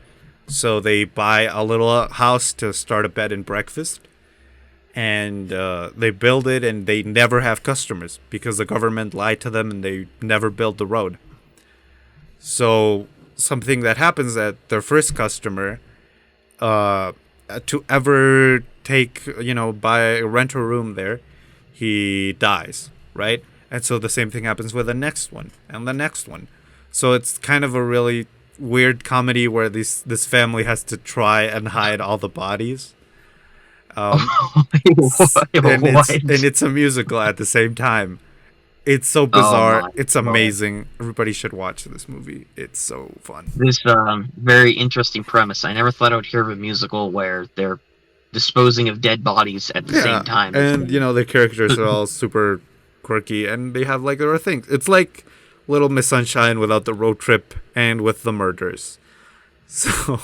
[SPEAKER 1] so they buy a little house to start a bed and breakfast, and they build it, and they never have customers because the government lied to them, and they never build the road. So something that happens that their first customer, to ever buy rent a room there, he dies, right? And so the same thing happens with the next one and the next one. So it's kind of a really weird comedy where this family has to try and hide all the bodies. Um,
[SPEAKER 2] What?
[SPEAKER 1] and it's a musical at the same time. It's so
[SPEAKER 2] Oh
[SPEAKER 1] bizarre.
[SPEAKER 2] my
[SPEAKER 1] It's
[SPEAKER 2] God.
[SPEAKER 1] amazing. Everybody should watch this movie. It's so fun.
[SPEAKER 2] This very interesting premise. I never thought I would hear of a musical where they're disposing of dead bodies at the
[SPEAKER 1] Yeah,
[SPEAKER 2] same time.
[SPEAKER 1] and the characters are all super quirky, and they have like their things. It's like Little Miss Sunshine without the road trip and with the murders. So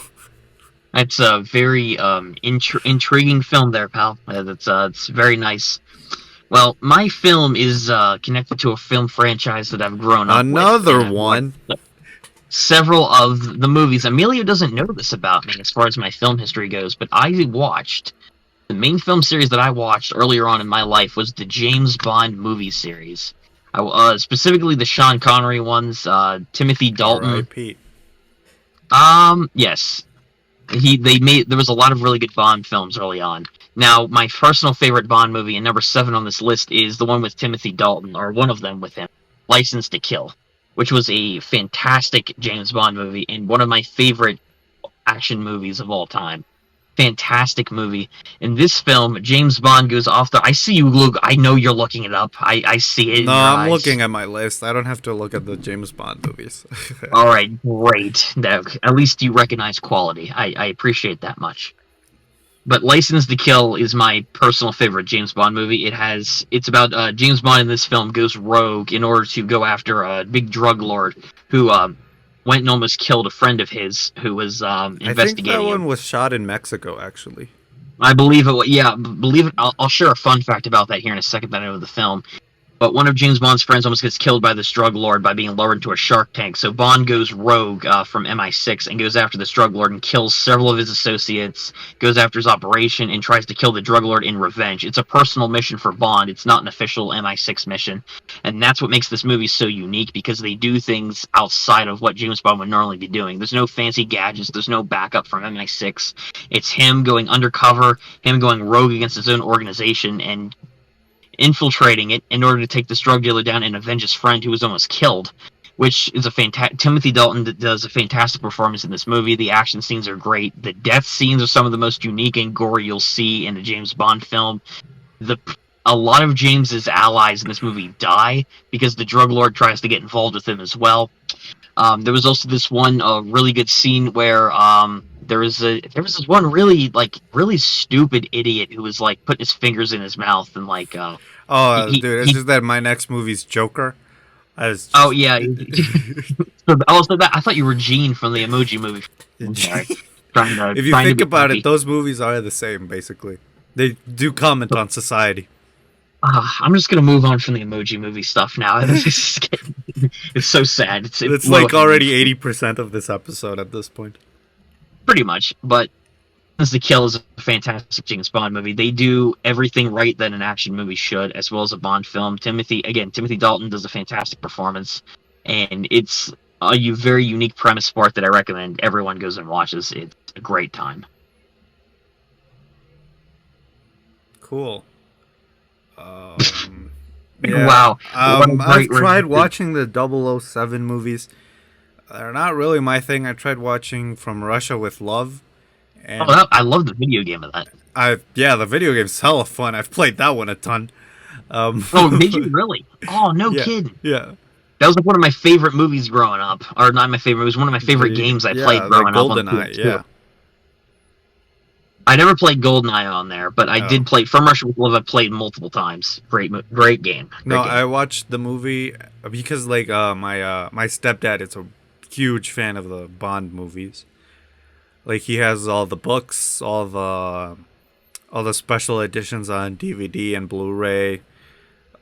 [SPEAKER 2] It's a very intriguing film there, pal. It's very nice. Well, my film is connected to a film franchise that I've grown up with.
[SPEAKER 1] another
[SPEAKER 2] And I've
[SPEAKER 1] one.
[SPEAKER 2] watched several of the movies. Emilio doesn't know this about me as far as my film history goes, but I watched the main film series that I watched earlier on in my life was the James Bond movie series. Specifically the Sean Connery ones, Timothy Dalton.
[SPEAKER 1] R.I.P.
[SPEAKER 2] Yes. There was a lot of really good Bond films early on. Now, my personal favorite Bond movie, and number 7 on this list, is the one with Timothy Dalton, or one of them with him, License to Kill, which was a fantastic James Bond movie and one of my favorite action movies of all time. fantastic movie. In this film, James Bond goes off the. I see you look. I know you're looking it up. I see it in
[SPEAKER 1] No,
[SPEAKER 2] your
[SPEAKER 1] I'm
[SPEAKER 2] eyes.
[SPEAKER 1] looking at my list. I don't have to look at the James Bond movies.
[SPEAKER 2] All right, great. At least you recognize quality. I appreciate that much. But License to Kill is my personal favorite James Bond movie. It's about James Bond in this film goes rogue in order to go after a big drug lord who went and almost killed a friend of his who was
[SPEAKER 1] I think that
[SPEAKER 2] investigating
[SPEAKER 1] one
[SPEAKER 2] him.
[SPEAKER 1] was shot in Mexico, actually.
[SPEAKER 2] I believe it. Yeah, believe it. I'll share a fun fact about that here in a second. That I know the film. But one of James Bond's friends almost gets killed by this drug lord by being lowered into a shark tank. So Bond goes rogue from MI6 and goes after this drug lord and kills several of his associates, goes after his operation, and tries to kill the drug lord in revenge. It's a personal mission for Bond. It's not an official MI6 mission. And that's what makes this movie so unique, because they do things outside of what James Bond would normally be doing. There's no fancy gadgets. There's no backup from MI6. It's him going undercover, him going rogue against his own organization, and infiltrating it in order to take this drug dealer down and avenge his friend who was almost killed, which is a fantastic. Timothy Dalton does a fantastic performance in this movie. The action scenes are great. The death scenes are some of the most unique and gory you'll see in a James Bond film. A lot of James's allies in this movie die because the drug lord tries to get involved with him as well. There was also this one really good scene where there was this one really stupid idiot who was like putting his fingers in his mouth and like
[SPEAKER 1] Oh, dude, it's just that my next movie's Joker.
[SPEAKER 2] Oh yeah. I thought you were Gene from the Emoji Movie. I'm sorry.
[SPEAKER 1] If you think about it, those movies are the same, basically. They do comment on society.
[SPEAKER 2] I'm just gonna move on from the Emoji Movie stuff now. It's so sad.
[SPEAKER 1] It's like already 80% of this episode at this point.
[SPEAKER 2] Pretty much, but License to Kill is a fantastic James Bond movie. They do everything right that an action movie should, as well as a Bond film. Timothy Dalton does a fantastic performance, and it's a very unique premise for it that I recommend everyone goes and watches. It's a great time.
[SPEAKER 1] Cool. Yeah.
[SPEAKER 2] Wow.
[SPEAKER 1] I've tried watching the 007 movies. They're not really my thing. I tried watching From Russia with Love. And
[SPEAKER 2] I love the video game of that.
[SPEAKER 1] The video game's hella fun. I've played that one a ton.
[SPEAKER 2] Oh, did you really? Oh, no kidding.
[SPEAKER 1] Yeah.
[SPEAKER 2] That was like one of my favorite movies growing up. Or not my favorite. It was one of my favorite games I played growing up.
[SPEAKER 1] GoldenEye, yeah.
[SPEAKER 2] I never played GoldenEye on there, but I did play From Russia with Love. I played multiple times. Great game.
[SPEAKER 1] I watched the movie because like my stepdad is a huge fan of the Bond movies. Like he has all the books, all the special editions on DVD and Blu-ray.
[SPEAKER 2] I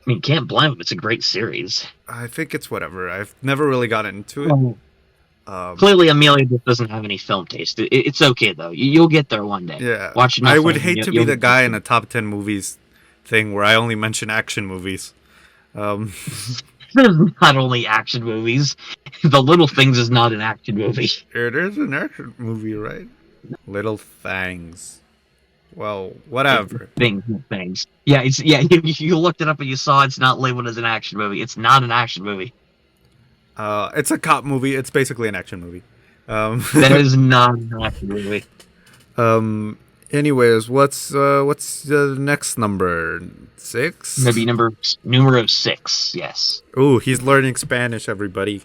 [SPEAKER 2] mean, can't blame him. It's a great series.
[SPEAKER 1] I think it's whatever. I've never really gotten into it.
[SPEAKER 2] Clearly, Emilio just doesn't have any film taste. It's okay though. You'll get there one day.
[SPEAKER 1] Yeah,
[SPEAKER 2] I
[SPEAKER 1] would hate to be the guy in a top 10 movies thing where I only mention action movies.
[SPEAKER 2] There's not only action movies. The Little Things is not an action movie.
[SPEAKER 1] It is an action movie, right? Little Things. Well, whatever.
[SPEAKER 2] Things. Yeah, you looked it up and you saw it's not labeled as an action movie. It's not an action movie.
[SPEAKER 1] It's a cop movie. It's basically an action movie.
[SPEAKER 2] That is not an action movie.
[SPEAKER 1] Anyways, what's the next number? 6?
[SPEAKER 2] Maybe numero 6. Yes.
[SPEAKER 1] Ooh, he's learning Spanish, everybody.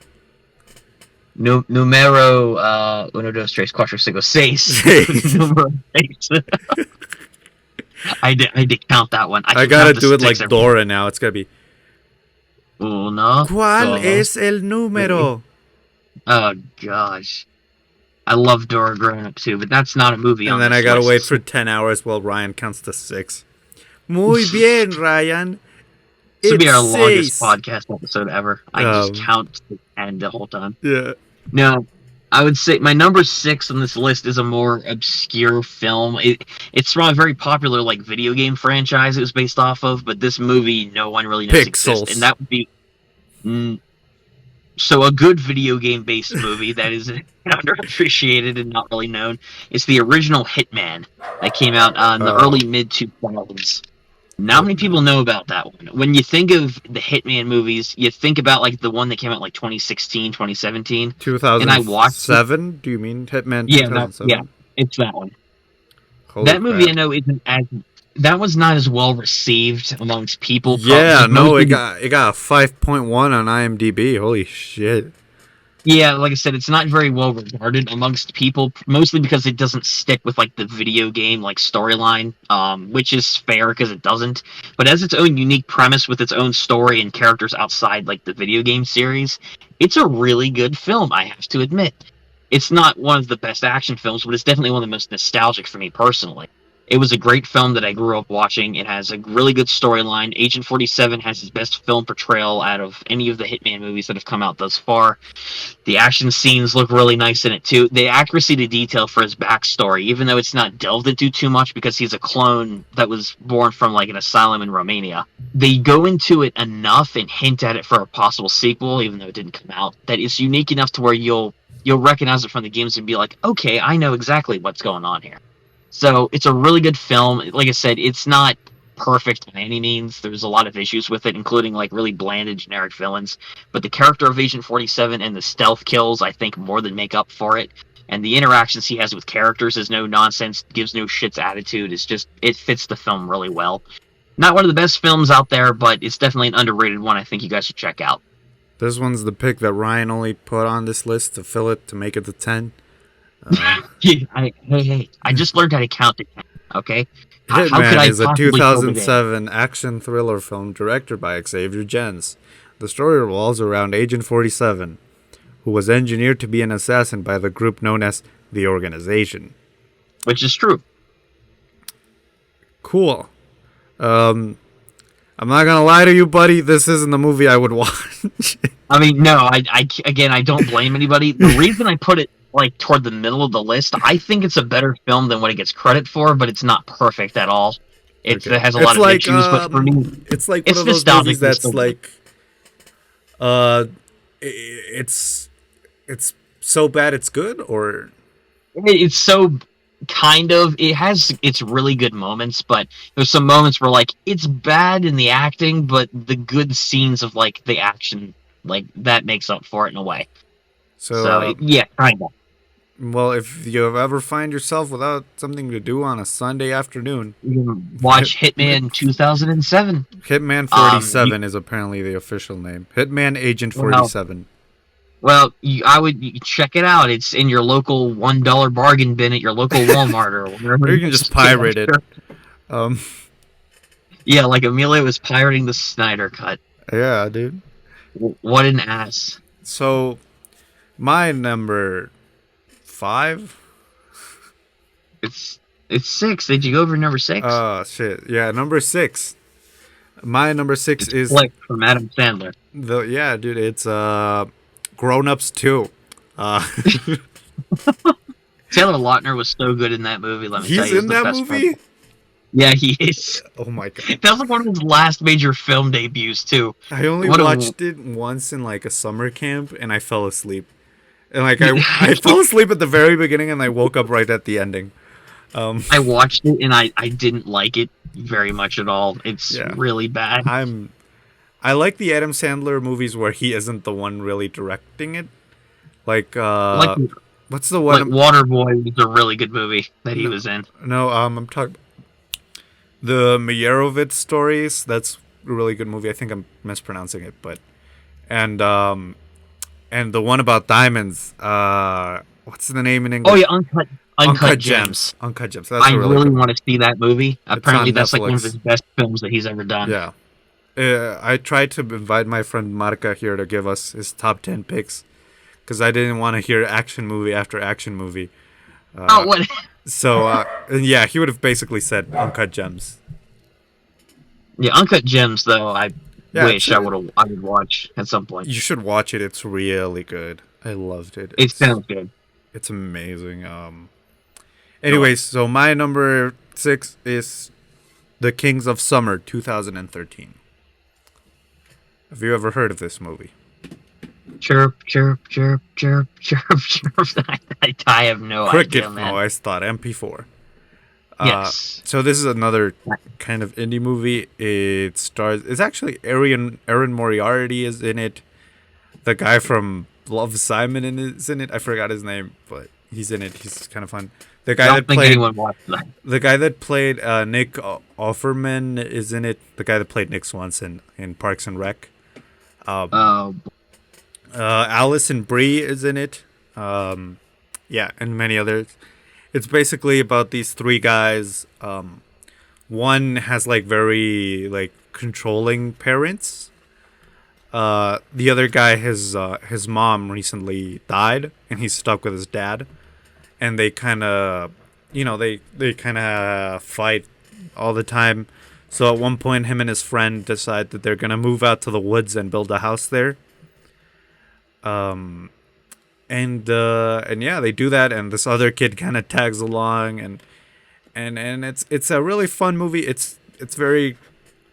[SPEAKER 2] Numero uno, dos, tres, cuatro, cinco, seis. Numero 6. I did count that one.
[SPEAKER 1] I gotta do it like Dora now. It's gotta be.
[SPEAKER 2] Uno.
[SPEAKER 1] ¿Cuál es el número?
[SPEAKER 2] Oh gosh. I love Dora growing up too, but that's not a movie.
[SPEAKER 1] And then I gotta wait for 10 hours while Ryan counts to 6. Muy bien, Ryan.
[SPEAKER 2] This would be our longest podcast episode ever. I just count to 10 the whole time.
[SPEAKER 1] Yeah.
[SPEAKER 2] No, I would say my number 6 on this list is a more obscure film. It's from a very popular like video game franchise it was based off of, but this movie no one really knows exists, and that would be so a good video game based movie that is underappreciated and not really known. It's the original Hitman that came out in the early mid 2000s. Not many people know about that one. When you think of the Hitman movies, you think about like the one that came out like 2016, 2017.
[SPEAKER 1] 2007? And I watched it. Do you mean Hitman 2007?
[SPEAKER 2] Yeah, it's that one.
[SPEAKER 1] Holy
[SPEAKER 2] That movie I
[SPEAKER 1] crap.
[SPEAKER 2] know isn't as that was not as well received amongst people.
[SPEAKER 1] Yeah,
[SPEAKER 2] Just
[SPEAKER 1] no, it
[SPEAKER 2] mostly,
[SPEAKER 1] got a 5.1 on IMDb. Holy shit.
[SPEAKER 2] yeah, like I said, it's not very well regarded amongst people, mostly because it doesn't stick with like the video game like storyline, which is fair because it doesn't. But as its own unique premise with its own story and characters outside like the video game series, it's a really good film. I have to admit, it's not one of the best action films, but it's definitely one of the most nostalgic for me personally. It was a great film that I grew up watching. It has a really good storyline. Agent 47 has his best film portrayal out of any of the Hitman movies that have come out thus far. The action scenes look really nice in it too. The accuracy to detail for his backstory, even though it's not delved into too much because he's a clone that was born from like an asylum in Romania. They go into it enough and hint at it for a possible sequel, even though it didn't come out, that it's unique enough to where you'll recognize it from the games and be like, okay, I know exactly what's going on here. So it's a really good film. Like I said, it's not perfect by any means. There's a lot of issues with it, including like really bland and generic villains. But the character of Agent 47 and the stealth kills, I think, more than make up for it. And the interactions he has with characters is no nonsense, gives no shits attitude. It's just it fits the film really well. Not one of the best films out there, but it's definitely an underrated one. I think you guys should check out.
[SPEAKER 1] This one's the pick that Ryan only put on this list to fill it to make it to 10.
[SPEAKER 2] Hey, I just learned how to count to 10. Okay, how could
[SPEAKER 1] Hitman
[SPEAKER 2] I
[SPEAKER 1] is a
[SPEAKER 2] possibly fill the game?
[SPEAKER 1] 2007 action thriller film directed by Xavier Gens. The story revolves around Agent 47, who was engineered to be an assassin by the group known as the Organization.
[SPEAKER 2] Which is true.
[SPEAKER 1] Cool. I'm not gonna lie to you, buddy. This isn't the movie I would watch.
[SPEAKER 2] I mean, no, again, I don't blame anybody. The reason I put it like toward the middle of the list, I think it's a better film than what it gets credit for, but it's not perfect at all. It has a lot of issues, but for me,
[SPEAKER 1] it's like
[SPEAKER 2] it's
[SPEAKER 1] one of those
[SPEAKER 2] nostalgic.
[SPEAKER 1] movies that's like, it's so bad it's good, or
[SPEAKER 2] It's so kind of it has its really good moments, but there's some moments where like it's bad in the acting, but the good scenes of like the action like that makes up for it in a way.
[SPEAKER 1] so.
[SPEAKER 2] So yeah, kind of.
[SPEAKER 1] Well, if you ever find yourself without something to do on a Sunday afternoon,
[SPEAKER 2] You can watch Hitman 2007.
[SPEAKER 1] Hitman 47 is apparently the official name. Hitman Agent 47.
[SPEAKER 2] Well, you check it out. It's in your local $1 bargain bin at your local Walmart or whatever.
[SPEAKER 1] Or you can just pirate it. Um,
[SPEAKER 2] Yeah, like Emilio was pirating the Snyder Cut.
[SPEAKER 1] yeah, dude.
[SPEAKER 2] What an ass.
[SPEAKER 1] So, my number 5.
[SPEAKER 2] It's 6. Did you go over number 6?
[SPEAKER 1] Oh shit. Yeah, number 6. My number 6 is
[SPEAKER 2] Flick from Adam Sandler.
[SPEAKER 1] dude. It's Grown Ups 2.
[SPEAKER 2] Taylor Lautner was so good in that movie. Let me tell
[SPEAKER 1] He's
[SPEAKER 2] you,
[SPEAKER 1] in that movie.
[SPEAKER 2] Yeah, he is.
[SPEAKER 1] Oh my god.
[SPEAKER 2] That was like one of his last major film debuts too.
[SPEAKER 1] I only watched it once in like a summer camp, and I fell asleep. And like I fell asleep at the very beginning, and I woke up right at the ending.
[SPEAKER 2] I watched it and I didn't like it very much at all. It's really bad.
[SPEAKER 1] I like the Adam Sandler movies where he isn't the one really directing it. Like what's the one?
[SPEAKER 2] Like Waterboy was a really good movie that he was in.
[SPEAKER 1] No, I'm talking the Meyerowitz stories. That's a really good movie. I think I'm mispronouncing it, but and the one about diamonds. What's the name in English?
[SPEAKER 2] Oh yeah, Uncut Gems.
[SPEAKER 1] Uncut Gems. That's
[SPEAKER 2] I
[SPEAKER 1] a
[SPEAKER 2] really
[SPEAKER 1] good
[SPEAKER 2] want to see that movie. Apparently, that's like one of
[SPEAKER 1] Netflix.
[SPEAKER 2] his best films that he's ever done.
[SPEAKER 1] Yeah. I tried to invite my friend Marca here to give us his top 10 picks because I didn't want to hear action movie after action movie.
[SPEAKER 2] Oh, what?
[SPEAKER 1] So, yeah, he would have basically said Uncut Gems.
[SPEAKER 2] Yeah, Uncut Gems though. I wish
[SPEAKER 1] I
[SPEAKER 2] I would watch at some point.
[SPEAKER 1] You should watch it. It's really good. I loved it.
[SPEAKER 2] It sounds good.
[SPEAKER 1] It's amazing. Anyways, so my number 6 is The Kings of Summer 2013. Have you ever heard of this movie?
[SPEAKER 2] Chirp, chirp, chirp, chirp, chirp, chirp. I have no
[SPEAKER 1] Cricket
[SPEAKER 2] idea, man.
[SPEAKER 1] noise thought MP4.
[SPEAKER 2] Yes.
[SPEAKER 1] So this is another kind of indie movie. It stars. It's actually Aaron Moriarty is in it. The guy from Love Simon is in it. I forgot his name, but he's in it. He's kind of fun. The
[SPEAKER 2] I
[SPEAKER 1] guy
[SPEAKER 2] don't
[SPEAKER 1] that
[SPEAKER 2] think
[SPEAKER 1] played
[SPEAKER 2] anyone watched that.
[SPEAKER 1] the guy that played Nick Offerman is in it. The guy that played Nick Swanson in Parks and Rec.
[SPEAKER 2] Uh,
[SPEAKER 1] Allison Brie is in it. Yeah, and many others. It's basically about these three guys. One has like very like controlling parents. The other guy, his mom recently died, and he's stuck with his dad. And they kind of, they kind of fight all the time. So at one point, him and his friend decide that they're gonna move out to the woods and build a house there. And yeah, they do that, and this other kid kind of tags along, and it's a really fun movie. It's very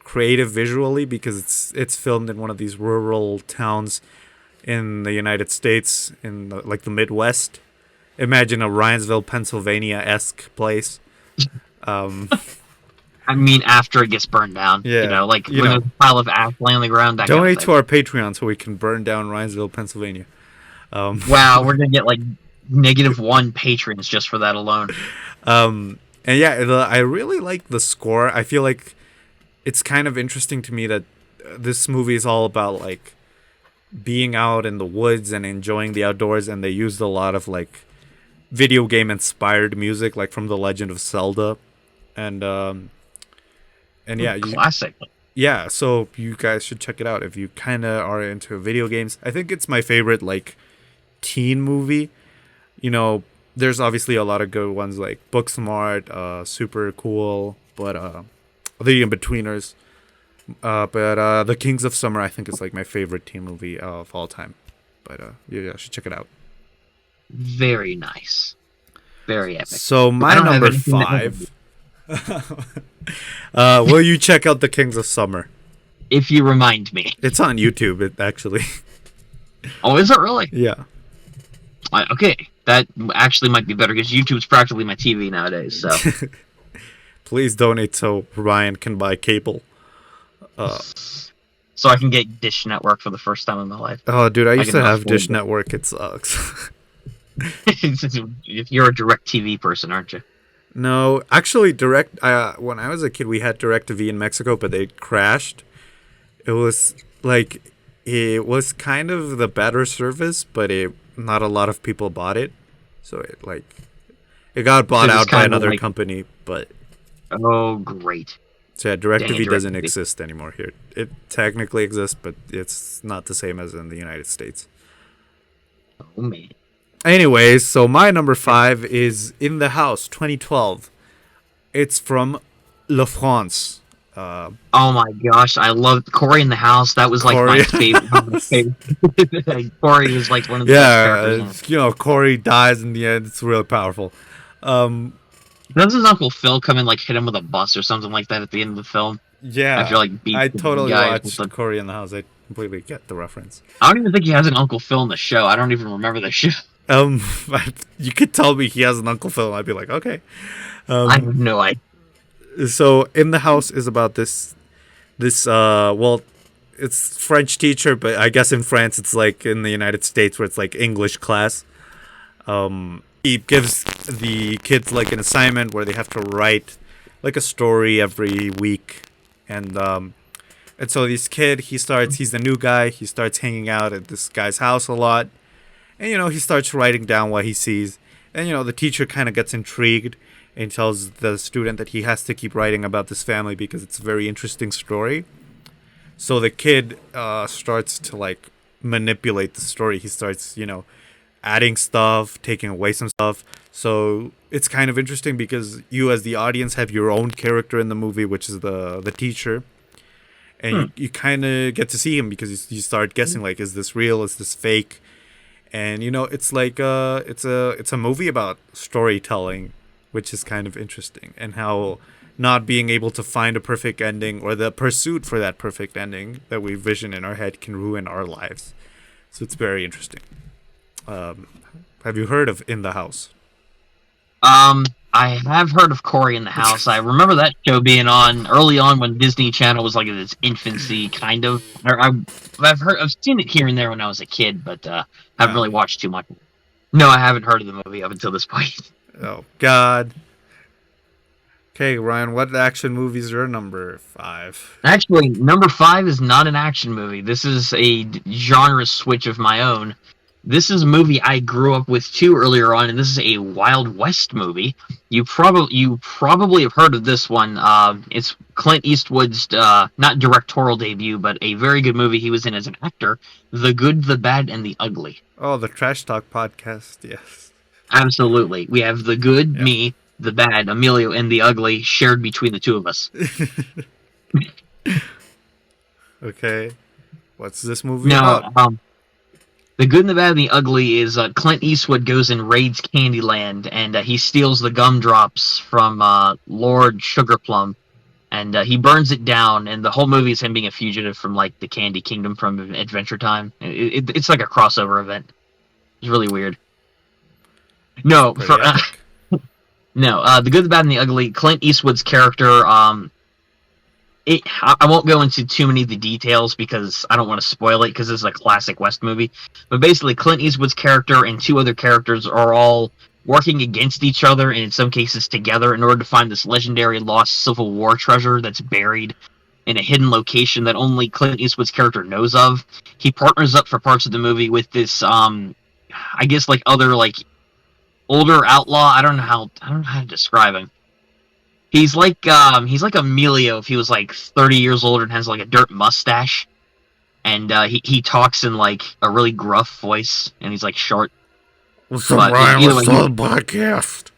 [SPEAKER 1] creative visually because it's filmed in one of these rural towns in the United States in like the Midwest. Imagine a Ryansville, Pennsylvania-esque place.
[SPEAKER 2] I mean, after it gets burned down,
[SPEAKER 1] Yeah,
[SPEAKER 2] like when there's a pile of ash laying on the ground. That
[SPEAKER 1] donate
[SPEAKER 2] kind
[SPEAKER 1] to
[SPEAKER 2] of
[SPEAKER 1] our Patreon so we can burn down Ryansville, Pennsylvania.
[SPEAKER 2] thing. Wow, we're gonna get like -1 patrons just for that alone.
[SPEAKER 1] And yeah, I really like the score. I feel like it's kind of interesting to me that this movie is all about like being out in the woods and enjoying the outdoors, and they used a lot of like video game inspired music, like from The Legend of Zelda, and yeah,
[SPEAKER 2] Classic.
[SPEAKER 1] yeah. So you guys should check it out if you kind of are into video games. I think it's my favorite like teen movie. There's obviously a lot of good ones like Booksmart, super cool, but the In-Betweeners. But The Kings of Summer, I think, is like my favorite teen movie of all time. But yeah, I should check it out.
[SPEAKER 2] Very nice. Very epic.
[SPEAKER 1] So my
[SPEAKER 2] don't have
[SPEAKER 1] number
[SPEAKER 2] anything that-
[SPEAKER 1] 5. Will you check out The Kings of Summer?
[SPEAKER 2] If you remind me.
[SPEAKER 1] It's on YouTube, actually.
[SPEAKER 2] Oh, is it really?
[SPEAKER 1] Yeah.
[SPEAKER 2] Okay, that actually might be better because YouTube's practically my TV nowadays. So
[SPEAKER 1] Please donate so Ryan can buy cable.
[SPEAKER 2] so I can get Dish Network for the first time in my life.
[SPEAKER 1] Oh, dude, I used to
[SPEAKER 2] can
[SPEAKER 1] have
[SPEAKER 2] afford
[SPEAKER 1] Dish
[SPEAKER 2] it.
[SPEAKER 1] Network. It sucks.
[SPEAKER 2] You're a direct TV person, aren't you?
[SPEAKER 1] No, actually, when I was a kid, we had DirecTV in Mexico, but they crashed. It was kind of the better service, but not a lot of people bought it. So it got bought
[SPEAKER 2] So it's
[SPEAKER 1] out by
[SPEAKER 2] kinda
[SPEAKER 1] another
[SPEAKER 2] like-
[SPEAKER 1] company, but
[SPEAKER 2] Oh, great.
[SPEAKER 1] so yeah, DirecTV
[SPEAKER 2] Dang,
[SPEAKER 1] doesn't
[SPEAKER 2] DirecTV.
[SPEAKER 1] exist anymore here. It technically exists, but it's not the same as in the United States.
[SPEAKER 2] Oh man.
[SPEAKER 1] Anyways, so my number 5 is In the House 2012. It's from La France.
[SPEAKER 2] Oh my gosh, I loved Corey in the House. That was like my
[SPEAKER 1] Corey.
[SPEAKER 2] favorite. Corey was like one of the best characters.
[SPEAKER 1] Corey dies in the end. It's really powerful.
[SPEAKER 2] Doesn't his Uncle Phil come and like hit him with a bus or something like that at the end of the film?
[SPEAKER 1] Yeah,
[SPEAKER 2] After, like, beat
[SPEAKER 1] I
[SPEAKER 2] the
[SPEAKER 1] totally
[SPEAKER 2] guy or
[SPEAKER 1] watched
[SPEAKER 2] something.
[SPEAKER 1] Corey in the House. I completely get the reference.
[SPEAKER 2] I don't even think he has an Uncle Phil in the show. I don't even remember the show.
[SPEAKER 1] You could tell me he has an Uncle Phil, and I'd be like, okay.
[SPEAKER 2] I have no idea.
[SPEAKER 1] So In the House is about this well, it's French teacher, but I guess in France it's like in the United States where it's like English class. He gives the kids like an assignment where they have to write like a story every week, and so he's the new guy. He starts hanging out at this guy's house a lot, and he starts writing down what he sees, and the teacher kind of gets intrigued and tells the student that he has to keep writing about this family because it's a very interesting story. So the kid starts to like manipulate the story. He starts, adding stuff, taking away some stuff. So it's kind of interesting because you as the audience have your own character in the movie, which is the teacher. And you kind of get to see him because you start guessing like, is this real? Is this fake? And it's like it's a movie about storytelling, which is kind of interesting, and how not being able to find a perfect ending or the pursuit for that perfect ending that we vision in our head can ruin our lives. So it's very interesting. Have you heard of In the House?
[SPEAKER 2] I have heard of Corey in the House. I remember that show being on early on when Disney Channel was like in its infancy, kind of. I've seen it here and there when I was a kid, but haven't really watched too much. No, I haven't heard of the movie up until this point.
[SPEAKER 1] Oh God. Okay, Ryan, what action movie is your number 5?
[SPEAKER 2] Actually, number 5 is not an action movie. This is a genre switch of my own. This is a movie I grew up with too earlier on, and this is a Wild West movie. You probably have heard of this one. It's Clint Eastwood's not directorial debut, but a very good movie he was in as an actor. The Good, the Bad, and the Ugly.
[SPEAKER 1] Oh, the Trash Talk podcast. Yes.
[SPEAKER 2] Absolutely, we have the good,
[SPEAKER 1] Yeah.
[SPEAKER 2] me, the bad, Emilio, and the ugly shared between the two of us.
[SPEAKER 1] Okay. What's this movie
[SPEAKER 2] Now,
[SPEAKER 1] about?
[SPEAKER 2] The Good and the Bad and the Ugly is Clint Eastwood goes and raids Candyland, and he steals the gumdrops from Lord Sugarplum, and he burns it down. And the whole movie is him being a fugitive from like the Candy Kingdom from Adventure Time. It's like a crossover event. It's really weird. No,
[SPEAKER 1] Pretty epic.
[SPEAKER 2] The Good, the Bad, and the Ugly. Clint Eastwood's character. I won't go into too many of the details because I don't want to spoil it because it's a classic West movie. But basically, Clint Eastwood's character and two other characters are all working against each other and in some cases together in order to find this legendary lost Civil War treasure that's buried in a hidden location that only Clint Eastwood's character knows of. He partners up for parts of the movie with this, I guess, like other like older outlaw. I don't know how to describe him. He's like Emilio if he was like 30 years older and has like a dirt mustache, and he talks in like a really gruff voice, and he's like short.
[SPEAKER 1] What's up,
[SPEAKER 2] But
[SPEAKER 1] Ryan?
[SPEAKER 2] either
[SPEAKER 1] What's
[SPEAKER 2] way,
[SPEAKER 1] up, podcast?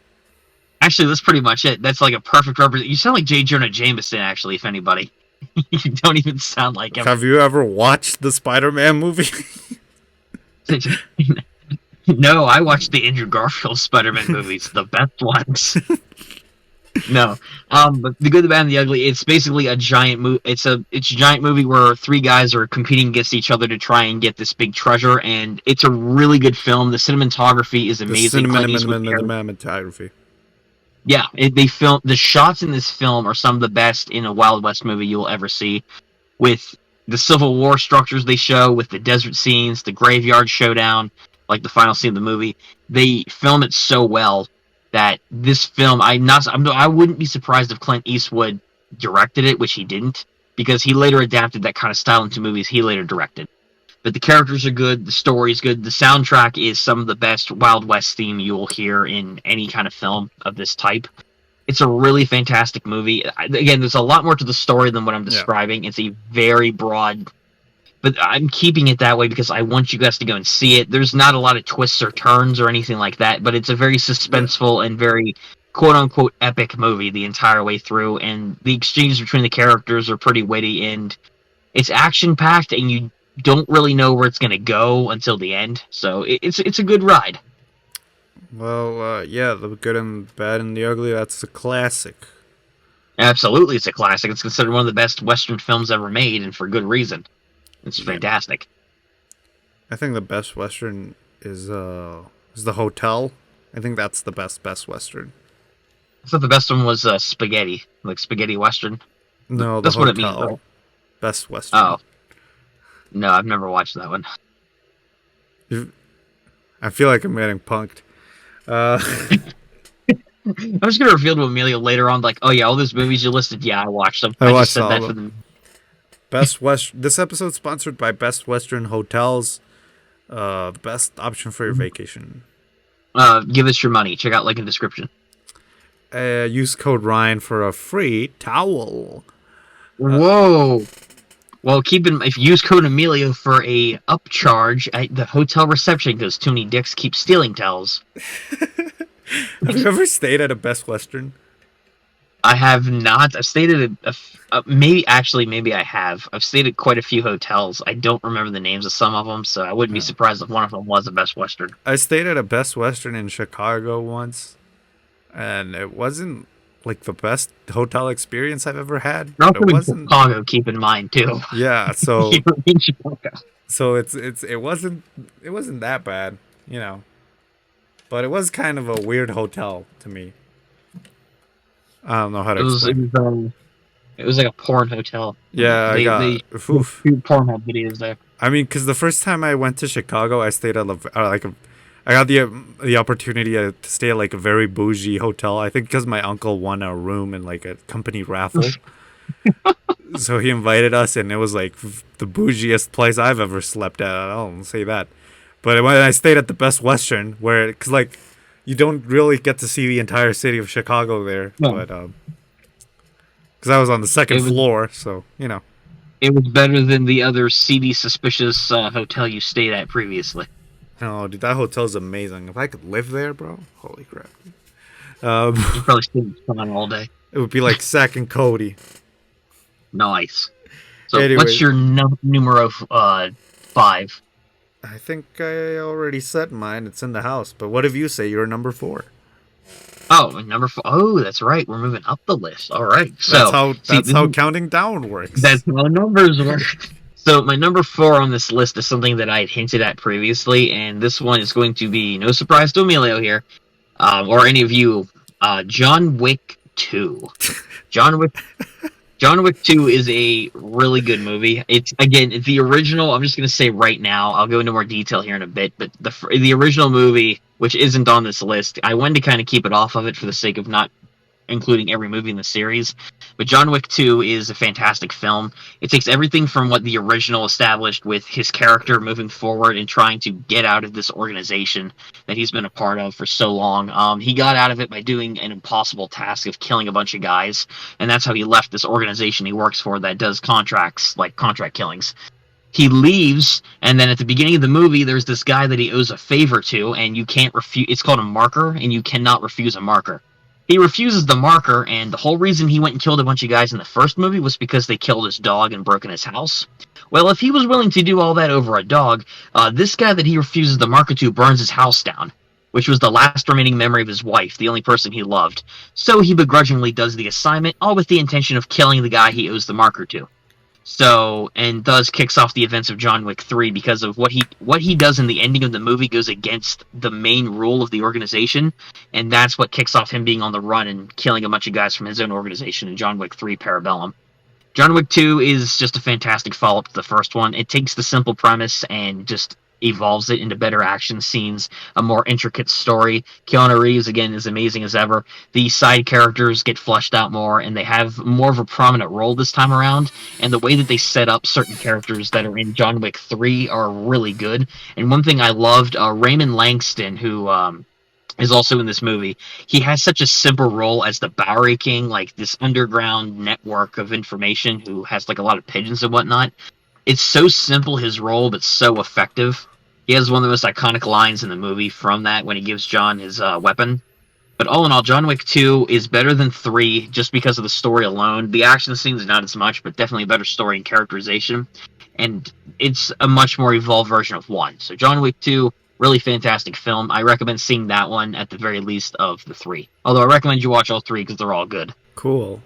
[SPEAKER 2] actually, that's pretty much it. That's like a perfect represent. You sound like J. Jonah Jameson, actually. If anybody, you don't even sound like him.
[SPEAKER 1] Have you ever watched the Spider-Man movie?
[SPEAKER 2] No, I watched the Andrew Garfield Spider-Man movies, the best ones. No, but The Good, the Bad, and the Ugly. It's basically a giant movie. It's a giant movie where three guys are competing against each other to try and get this big treasure, and it's a really good film. The cinematography is
[SPEAKER 1] The
[SPEAKER 2] amazing.
[SPEAKER 1] cinematography.
[SPEAKER 2] Yeah, they film the shots in this film are some of the best in a Wild West movie you'll ever see. With the Civil War structures they show, with the desert scenes, the graveyard showdown, like the final scene of the movie, they film it so well that this film, I wouldn't be surprised if Clint Eastwood directed it, which he didn't, because he later adapted that kind of style into movies he later directed. But the characters are good, the story's good, the soundtrack is some of the best Wild West theme you will hear in any kind of film of this type. It's a really fantastic movie. Again, there's a lot more to the story than what I'm describing. Yeah. It's a very broad, but I'm keeping it that way because I want you guys to go and see it. There's not a lot of twists or turns or anything like that, but it's a very suspenseful and very quote-unquote epic movie the entire way through, and the exchanges between the characters are pretty witty, and it's action-packed, and you don't really know where it's going to go until the end, so it's a good ride.
[SPEAKER 1] Well, yeah, The Good and Bad and the Ugly, that's a classic.
[SPEAKER 2] Absolutely, it's a classic. It's considered one of the best Western films ever made, and for good reason. It's fantastic.
[SPEAKER 1] I think the best Western is The Hotel. I think that's the best Western.
[SPEAKER 2] I thought the best one was Spaghetti, like Spaghetti Western.
[SPEAKER 1] No,
[SPEAKER 2] that's
[SPEAKER 1] what
[SPEAKER 2] it means, right?
[SPEAKER 1] Best Western.
[SPEAKER 2] Oh. No, I've never watched that one.
[SPEAKER 1] I feel like I'm getting punked.
[SPEAKER 2] I'm just gonna reveal to Emilio later on, like, oh yeah, all those movies you listed, yeah, I watched them.
[SPEAKER 1] I
[SPEAKER 2] just
[SPEAKER 1] watched
[SPEAKER 2] said
[SPEAKER 1] all
[SPEAKER 2] that
[SPEAKER 1] of
[SPEAKER 2] for
[SPEAKER 1] them. Best West. This episode is sponsored by Best Western Hotels. Best option for your vacation.
[SPEAKER 2] Give us your money. Check out link in the description.
[SPEAKER 1] Use code Ryan for a free towel.
[SPEAKER 2] Whoa. Well, if you use code Emilio for a upcharge at the hotel reception because too many dicks keep stealing towels.
[SPEAKER 1] Have you ever stayed at a Best Western?
[SPEAKER 2] I have not. I've stayed at maybe I have. I've stayed at quite a few hotels. I don't remember the names of some of them, so I wouldn't be surprised if one of them was a Best Western.
[SPEAKER 1] I stayed at a Best Western in Chicago once, and it wasn't like the best hotel experience I've ever had.
[SPEAKER 2] But it wasn't Chicago. Keep in mind too.
[SPEAKER 1] Yeah, so
[SPEAKER 2] in Chicago.
[SPEAKER 1] So it wasn't that bad, you know, but it was kind of a weird hotel to me. I don't know how to explain.
[SPEAKER 2] It was like a porn hotel.
[SPEAKER 1] Yeah,
[SPEAKER 2] they Pornhub videos there.
[SPEAKER 1] I mean, because the first time I went to Chicago, I stayed at I got the opportunity to stay at like a very bougie hotel. I think because my uncle won a room in like a company raffle, so he invited us, and it was like the bougiest place I've ever slept at. I don't say that, but when I stayed at the Best Western, where because like you don't really get to see the entire city of Chicago there,
[SPEAKER 2] No,
[SPEAKER 1] but because I was on the second
[SPEAKER 2] it was
[SPEAKER 1] floor, so you know.
[SPEAKER 2] it was better than the other seedy, suspicious hotel you stayed at previously.
[SPEAKER 1] Oh, dude, that hotel's amazing. If I could live there, bro, holy crap.
[SPEAKER 2] You probably stayed in the sun all day.
[SPEAKER 1] It would be like Sack and Cody.
[SPEAKER 2] Nice. So, what's
[SPEAKER 1] Anyway,
[SPEAKER 2] your numero 5?
[SPEAKER 1] I think I already said mine. It's in the house. But what if you say you're number 4?
[SPEAKER 2] Oh, number 4. Oh, that's right. We're moving up the list. All right.
[SPEAKER 1] That's
[SPEAKER 2] So,
[SPEAKER 1] how
[SPEAKER 2] see,
[SPEAKER 1] that's how counting down works.
[SPEAKER 2] that's how numbers work. So, my number 4 on this list is something that I had hinted at previously, and this one is going to be no surprise to Emilio here, or any of you. John Wick 2. John Wick. John Wick 2 is a really good movie. It's again the original. I'm just going to say right now. I'll go into more detail here in a bit. But the original movie, which isn't on this list, I wanted to kind of keep it off of it for the sake of not including every movie in the series. But John Wick 2 is a fantastic film. It takes everything from what the original established with his character moving forward and trying to get out of this organization that he's been a part of for so long. He got out of it by doing an impossible task of killing a bunch of guys, and that's how he left this organization he works for that does contracts, like contract killings. He leaves, and then at the beginning of the movie, there's this guy that he owes a favor to, and you can't refuse. It's called a marker, and you cannot refuse a marker. He refuses the marker, and the whole reason he went and killed a bunch of guys in the first movie was because they killed his dog and broken his house. Well, if he was willing to do all that over a dog, this guy that he refuses the marker to burns his house down, which was the last remaining memory of his wife, the only person he loved. So he begrudgingly does the assignment, all with the intention of killing the guy he owes the marker to. So, and thus kicks off the events of John Wick 3 because of what he does in the ending of the movie goes against the main rule of the organization, and that's what kicks off him being on the run and killing a bunch of guys from his own organization in John Wick 3 Parabellum. John Wick 2 is just a fantastic follow-up to the first one. It takes the simple premise and just evolves it into better action scenes, a more intricate story. Keanu Reeves, again, is amazing as ever. The side characters get fleshed out more, and they have more of a prominent role this time around, and the way that they set up certain characters that are in John Wick 3 are really good. And one thing I loved, Raymond Langston, who is also in this movie. He has such a simple role as the Bowery King, like this underground network of information who has like a lot of pigeons and whatnot. It's so simple, his role, but so effective. He has one of the most iconic lines in the movie from that when he gives John his weapon. But all in all, John Wick 2 is better than 3 just because of the story alone. The action scenes not as much, but definitely a better story and characterization. And it's a much more evolved version of 1. So John Wick 2, really fantastic film. I recommend seeing that one at the very least of the 3. Although I recommend you watch all 3 because they're all good.
[SPEAKER 1] Cool.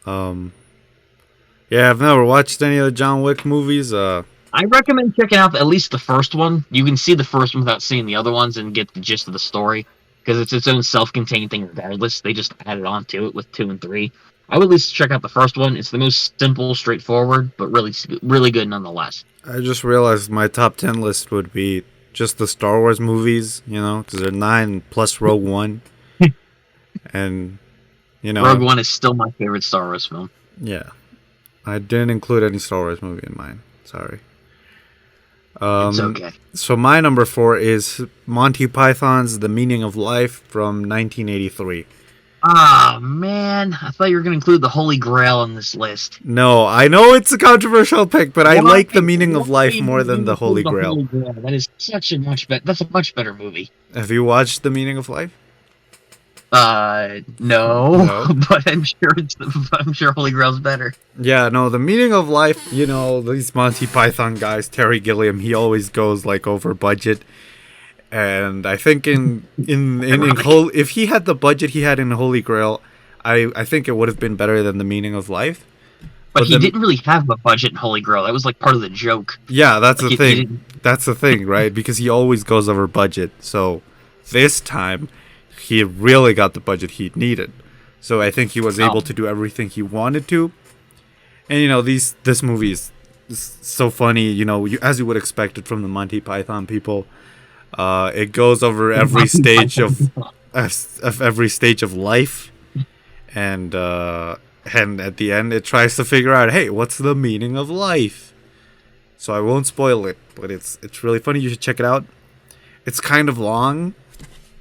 [SPEAKER 1] Yeah, I've never watched any of the John Wick movies.
[SPEAKER 2] I recommend checking out at least the first one. You can see the first one without seeing the other ones and get the gist of the story. Because it's its own self-contained thing regardless. They just added on to it with 2 and 3. I would at least check out the first one. It's the most simple, straightforward, but really good nonetheless.
[SPEAKER 1] I just realized my top 10 list would be just the Star Wars movies, you know, because they're 9 plus Rogue One. And, you know.
[SPEAKER 2] Rogue One is still my favorite Star Wars film.
[SPEAKER 1] Yeah. I didn't include any Star Wars movie in mine. Sorry.
[SPEAKER 2] It's okay.
[SPEAKER 1] So my number 4 is Monty Python's The Meaning of Life from 1983.
[SPEAKER 2] Ah, man. I thought you were going to include the Holy Grail on this list.
[SPEAKER 1] No, I know it's a controversial pick, but I like The Meaning of Life more than The Holy Grail.
[SPEAKER 2] That is such a much better. That's a much better movie.
[SPEAKER 1] Have you watched The Meaning of Life?
[SPEAKER 2] No. But I'm sure Holy Grail's better.
[SPEAKER 1] Yeah, no, The Meaning of Life, you know, these Monty Python guys, Terry Gilliam, he always goes like over budget. And I think if he had the budget he had in Holy Grail, I think it would have been better than The Meaning of Life.
[SPEAKER 2] But he didn't really have a budget in Holy Grail. That was like part of the joke.
[SPEAKER 1] Yeah, that's the thing. That's the thing, right? Because he always goes over budget. So this time he really got the budget he needed. So I think he was able to do everything he wanted to. And you know, this movie is so funny, you know, as you would expect it from the Monty Python people. It goes over every stage of every stage of life, and at the end, it tries to figure out, hey, what's the meaning of life? So I won't spoil it, but it's really funny. You should check it out. It's kind of long,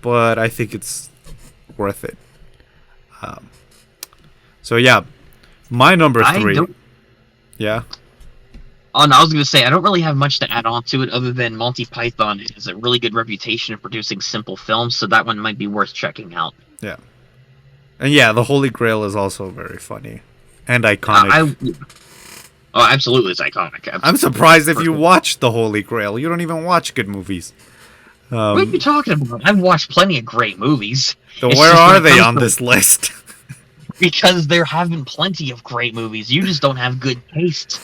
[SPEAKER 1] but I think it's worth it. So yeah, my number three. Yeah.
[SPEAKER 2] Oh, no, I was going to say, I don't really have much to add on to it other than Monty Python has a really good reputation of producing simple films, so that one might be worth checking out.
[SPEAKER 1] Yeah. And yeah, The Holy Grail is also very funny and iconic.
[SPEAKER 2] Oh, absolutely, it's iconic. Absolutely.
[SPEAKER 1] I'm surprised if you watched The Holy Grail. You don't even watch good movies.
[SPEAKER 2] What are you talking about? I've watched plenty of great movies.
[SPEAKER 1] So where are they on this list?
[SPEAKER 2] Because there have been plenty of great movies. You just don't have good taste.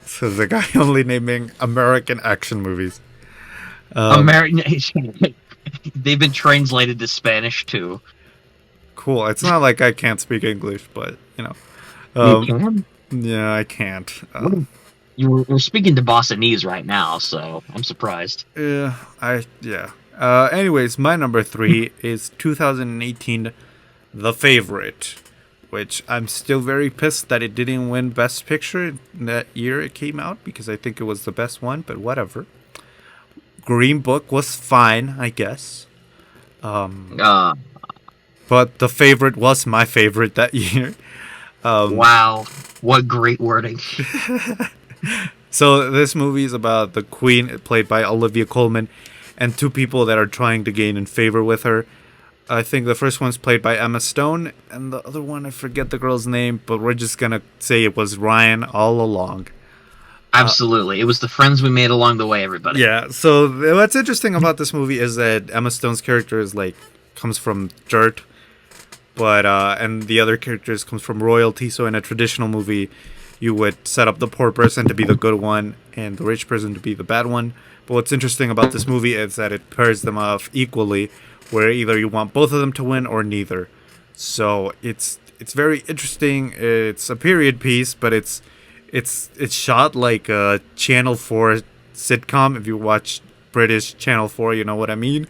[SPEAKER 1] So the guy only naming American action movies.
[SPEAKER 2] American. They've been translated to Spanish too.
[SPEAKER 1] Cool. It's not like I can't speak English, but you know.
[SPEAKER 2] You can?
[SPEAKER 1] Yeah, I can't.
[SPEAKER 2] We're speaking to Bostonese right now, so I'm surprised.
[SPEAKER 1] Yeah. Anyways, my number 3 is 2018, The Favorite, which I'm still very pissed that it didn't win Best Picture in that year it came out, because I think it was the best one, but whatever. Green Book was fine, I guess. But The Favorite was my favorite that year.
[SPEAKER 2] Wow, what great wording.
[SPEAKER 1] So this movie is about the Queen, played by Olivia Colman, and two people that are trying to gain in favor with her. I think the first one's played by Emma Stone, and the other one, I forget the girl's name, but we're just gonna say it was Rian all along.
[SPEAKER 2] Absolutely. It was the friends we made along the way, everybody.
[SPEAKER 1] Yeah, so what's interesting about this movie is that Emma Stone's character is comes from dirt, but and the other characters comes from royalty. So in a traditional movie, you would set up the poor person to be the good one and the rich person to be the bad one. But what's interesting about this movie is that it pairs them off equally, where either you want both of them to win or neither. So it's very interesting. It's a period piece, but it's shot like a Channel 4 sitcom. If you watch British Channel 4, you know what I mean.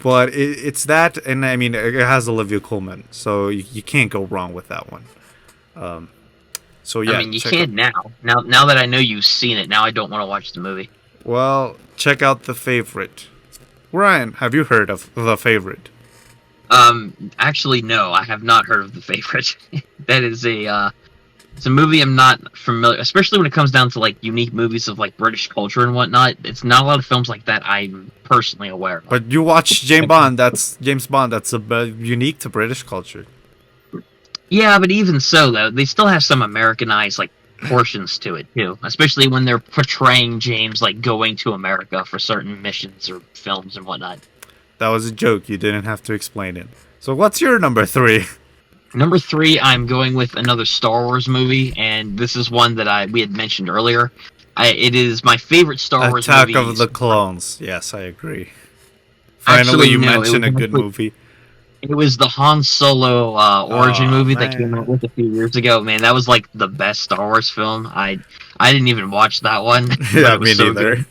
[SPEAKER 1] But it's that, and I mean, it has Olivia Colman, so you can't go wrong with that one. So yeah,
[SPEAKER 2] I mean, you can now. Now that I know you've seen it, now I don't want to watch the movie.
[SPEAKER 1] Well, check out The Favorite. Ryan, have you heard of The Favorite?
[SPEAKER 2] Actually, no, I have not heard of The Favorite. That is it's a movie I'm not familiar, especially when it comes down to like unique movies of like British culture and whatnot. It's not a lot of films like that I'm personally aware of.
[SPEAKER 1] But you watch James Bond. That's unique to British culture.
[SPEAKER 2] Yeah, but even so, though, they still have some Americanized like portions to it too, especially when they're portraying James like going to America for certain missions or films and whatnot.
[SPEAKER 1] That was a joke. You didn't have to explain it. So what's your number 3?
[SPEAKER 2] Number 3, I'm going with another Star Wars movie, and this is one that we had mentioned earlier. It is my favorite Star Wars movie.
[SPEAKER 1] Attack of the Clones. Yes, I agree. Finally, you mentioned a good movie.
[SPEAKER 2] It was the Han Solo origin movie that came out with a few years ago. Man, that was like the best Star Wars film. I didn't even watch that one.
[SPEAKER 1] Yeah, me neither.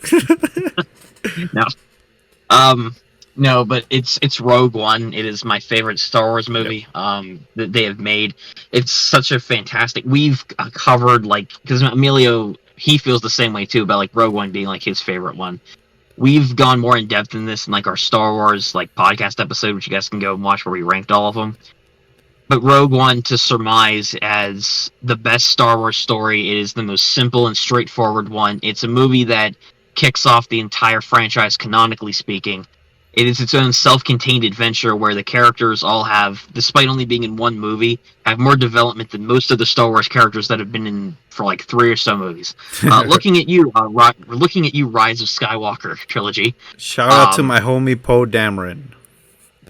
[SPEAKER 2] No. No, but it's Rogue One. It is my favorite Star Wars movie that they have made. It's such a fantastic. We've covered because Emilio, he feels the same way too about like Rogue One being like his favorite one. We've gone more in depth in this in like our Star Wars like podcast episode, which you guys can go and watch, where we ranked all of them. But Rogue One, to surmise as the best Star Wars story, it is the most simple and straightforward one. It's a movie that kicks off the entire franchise, canonically speaking. It is its own self-contained adventure where the characters all have, despite only being in one movie, have more development than most of the Star Wars characters that have been in for like 3 or so movies. Looking at you, Rise of Skywalker trilogy.
[SPEAKER 1] Shout out to my homie Poe Dameron.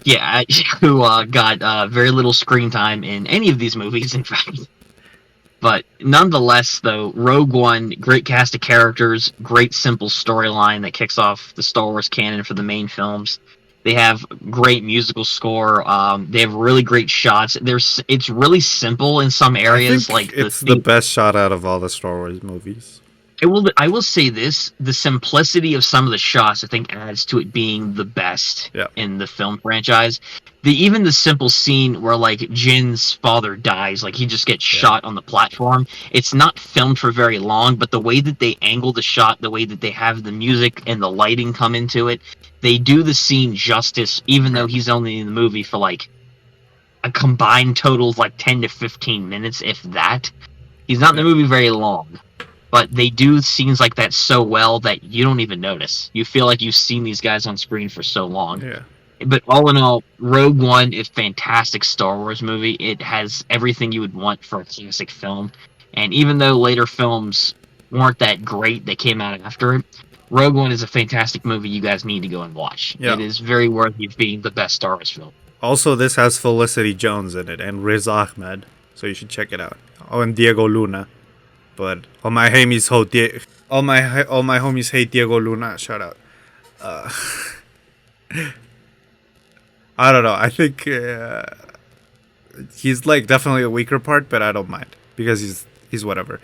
[SPEAKER 2] Yeah, who got very little screen time in any of these movies, in fact. But nonetheless, though, Rogue One, great cast of characters, great simple storyline that kicks off the Star Wars canon for the main films. They have great musical score. They have really great shots. It's really simple in some areas.
[SPEAKER 1] I think it's the best shot out of all the Star Wars movies.
[SPEAKER 2] I will say this: the simplicity of some of the shots, I think, adds to it being the best
[SPEAKER 1] Yeah.
[SPEAKER 2] in the film franchise. Even the simple scene where like Jin's father dies, like he just gets
[SPEAKER 1] Yeah.
[SPEAKER 2] shot on the platform. It's not filmed for very long, but the way that they angle the shot, the way that they have the music and the lighting come into it, they do the scene justice. Even though he's only in the movie for like a combined total of like 10 to 15 minutes, if that. He's not in the movie very long. But they do scenes like that so well that you don't even notice. You feel like you've seen these guys on screen for so long.
[SPEAKER 1] Yeah.
[SPEAKER 2] But all in all, Rogue One is a fantastic Star Wars movie. It has everything you would want for a classic film. And even though later films weren't that great that came out after it, Rogue One is a fantastic movie you guys need to go and watch.
[SPEAKER 1] Yeah.
[SPEAKER 2] It is very worthy of being the best Star Wars film.
[SPEAKER 1] Also, this has Felicity Jones in it and Riz Ahmed, so you should check it out. Oh, and Diego Luna. But all my homies hate Diego Luna. Shout out. I don't know. I think he's like definitely a weaker part, but I don't mind because he's whatever.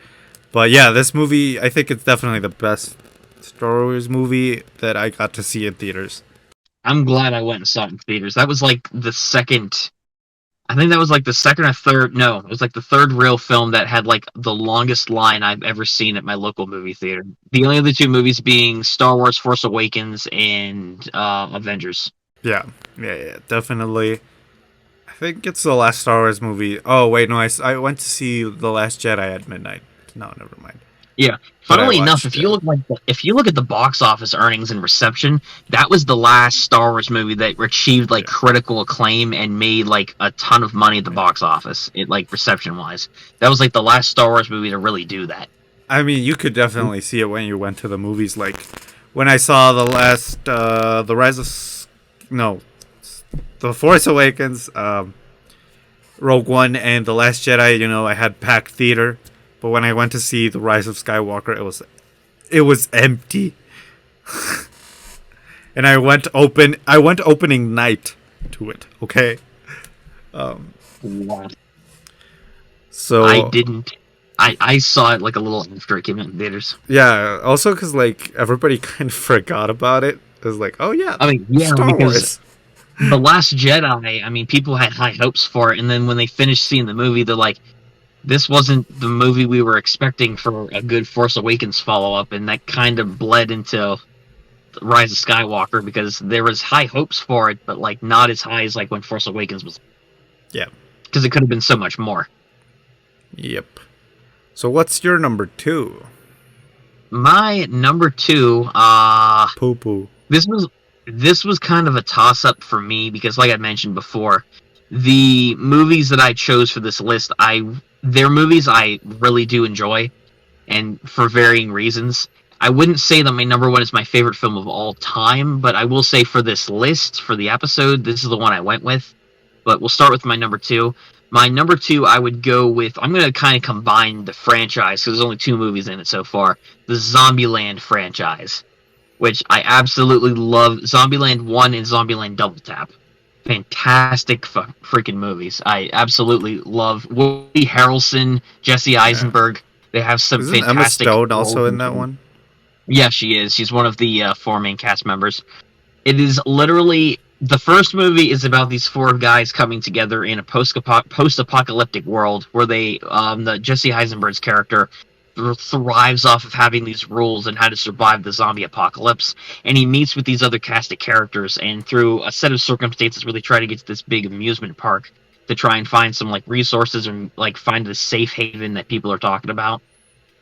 [SPEAKER 1] But yeah, this movie, I think it's definitely the best Star Wars movie that I got to see in theaters.
[SPEAKER 2] I'm glad I went and saw it in theaters. That was like the second. I think that was like the second or third. No, it was like the third real film that had like the longest line I've ever seen at my local movie theater. The only other two movies being Star Wars: Force Awakens and Avengers.
[SPEAKER 1] Yeah, definitely. I think it's the last Star Wars movie. Oh wait, no, I went to see The Last Jedi at midnight. No, never mind.
[SPEAKER 2] Yeah. Funnily enough, if you look at the box office earnings and reception, that was the last Star Wars movie that achieved like critical acclaim and made like a ton of money at the box office. It like reception wise, that was like the last Star Wars movie to really do that.
[SPEAKER 1] I mean, you could definitely see it when you went to the movies. Like when I saw the Force Awakens, Rogue One, and The Last Jedi. You know, I had packed theater. But when I went to see The Rise of Skywalker, it was empty. And I went opening night to it, okay?
[SPEAKER 2] Wow.
[SPEAKER 1] So
[SPEAKER 2] I didn't. I saw it like a little after it came out in theaters.
[SPEAKER 1] Yeah, also because like everybody kind of forgot about it. It was like, oh yeah,
[SPEAKER 2] I mean, yeah,
[SPEAKER 1] Star
[SPEAKER 2] because
[SPEAKER 1] Wars.
[SPEAKER 2] The Last Jedi, I mean, people had high hopes for it, and then when they finished seeing the movie, they're like, this wasn't the movie we were expecting for a good Force Awakens follow-up, and that kind of bled into Rise of Skywalker because there was high hopes for it, but like not as high as like when Force Awakens was.
[SPEAKER 1] Yeah.
[SPEAKER 2] Because it could have been so much more.
[SPEAKER 1] Yep. So what's your number 2?
[SPEAKER 2] My number 2,
[SPEAKER 1] Poo poo.
[SPEAKER 2] This was kind of a toss-up for me because, like I mentioned before, the movies that I chose for this list, they're movies I really do enjoy, and for varying reasons. I wouldn't say that my number 1 is my favorite film of all time, but I will say for this list, for the episode, this is the one I went with. But we'll start with my number 2. My number 2, I would go with, I'm going to kind of combine the franchise, because there's only 2 movies in it so far, the Zombieland franchise, which I absolutely love. Zombieland 1 and Zombieland Double Tap. Fantastic freaking movies. I absolutely love Woody Harrelson, Jesse Eisenberg. They have some
[SPEAKER 1] Isn't
[SPEAKER 2] fantastic.
[SPEAKER 1] Emma Stone also in that one?
[SPEAKER 2] Yeah, she is. She's one of the 4 main cast members. It is literally the first movie is about these 4 guys coming together in a post-apocalyptic world where the Jesse Eisenberg's character thrives off of having these rules and how to survive the zombie apocalypse, and he meets with these other cast of characters, and through a set of circumstances where they try to get to this big amusement park to try and find some like resources and like find the safe haven that people are talking about.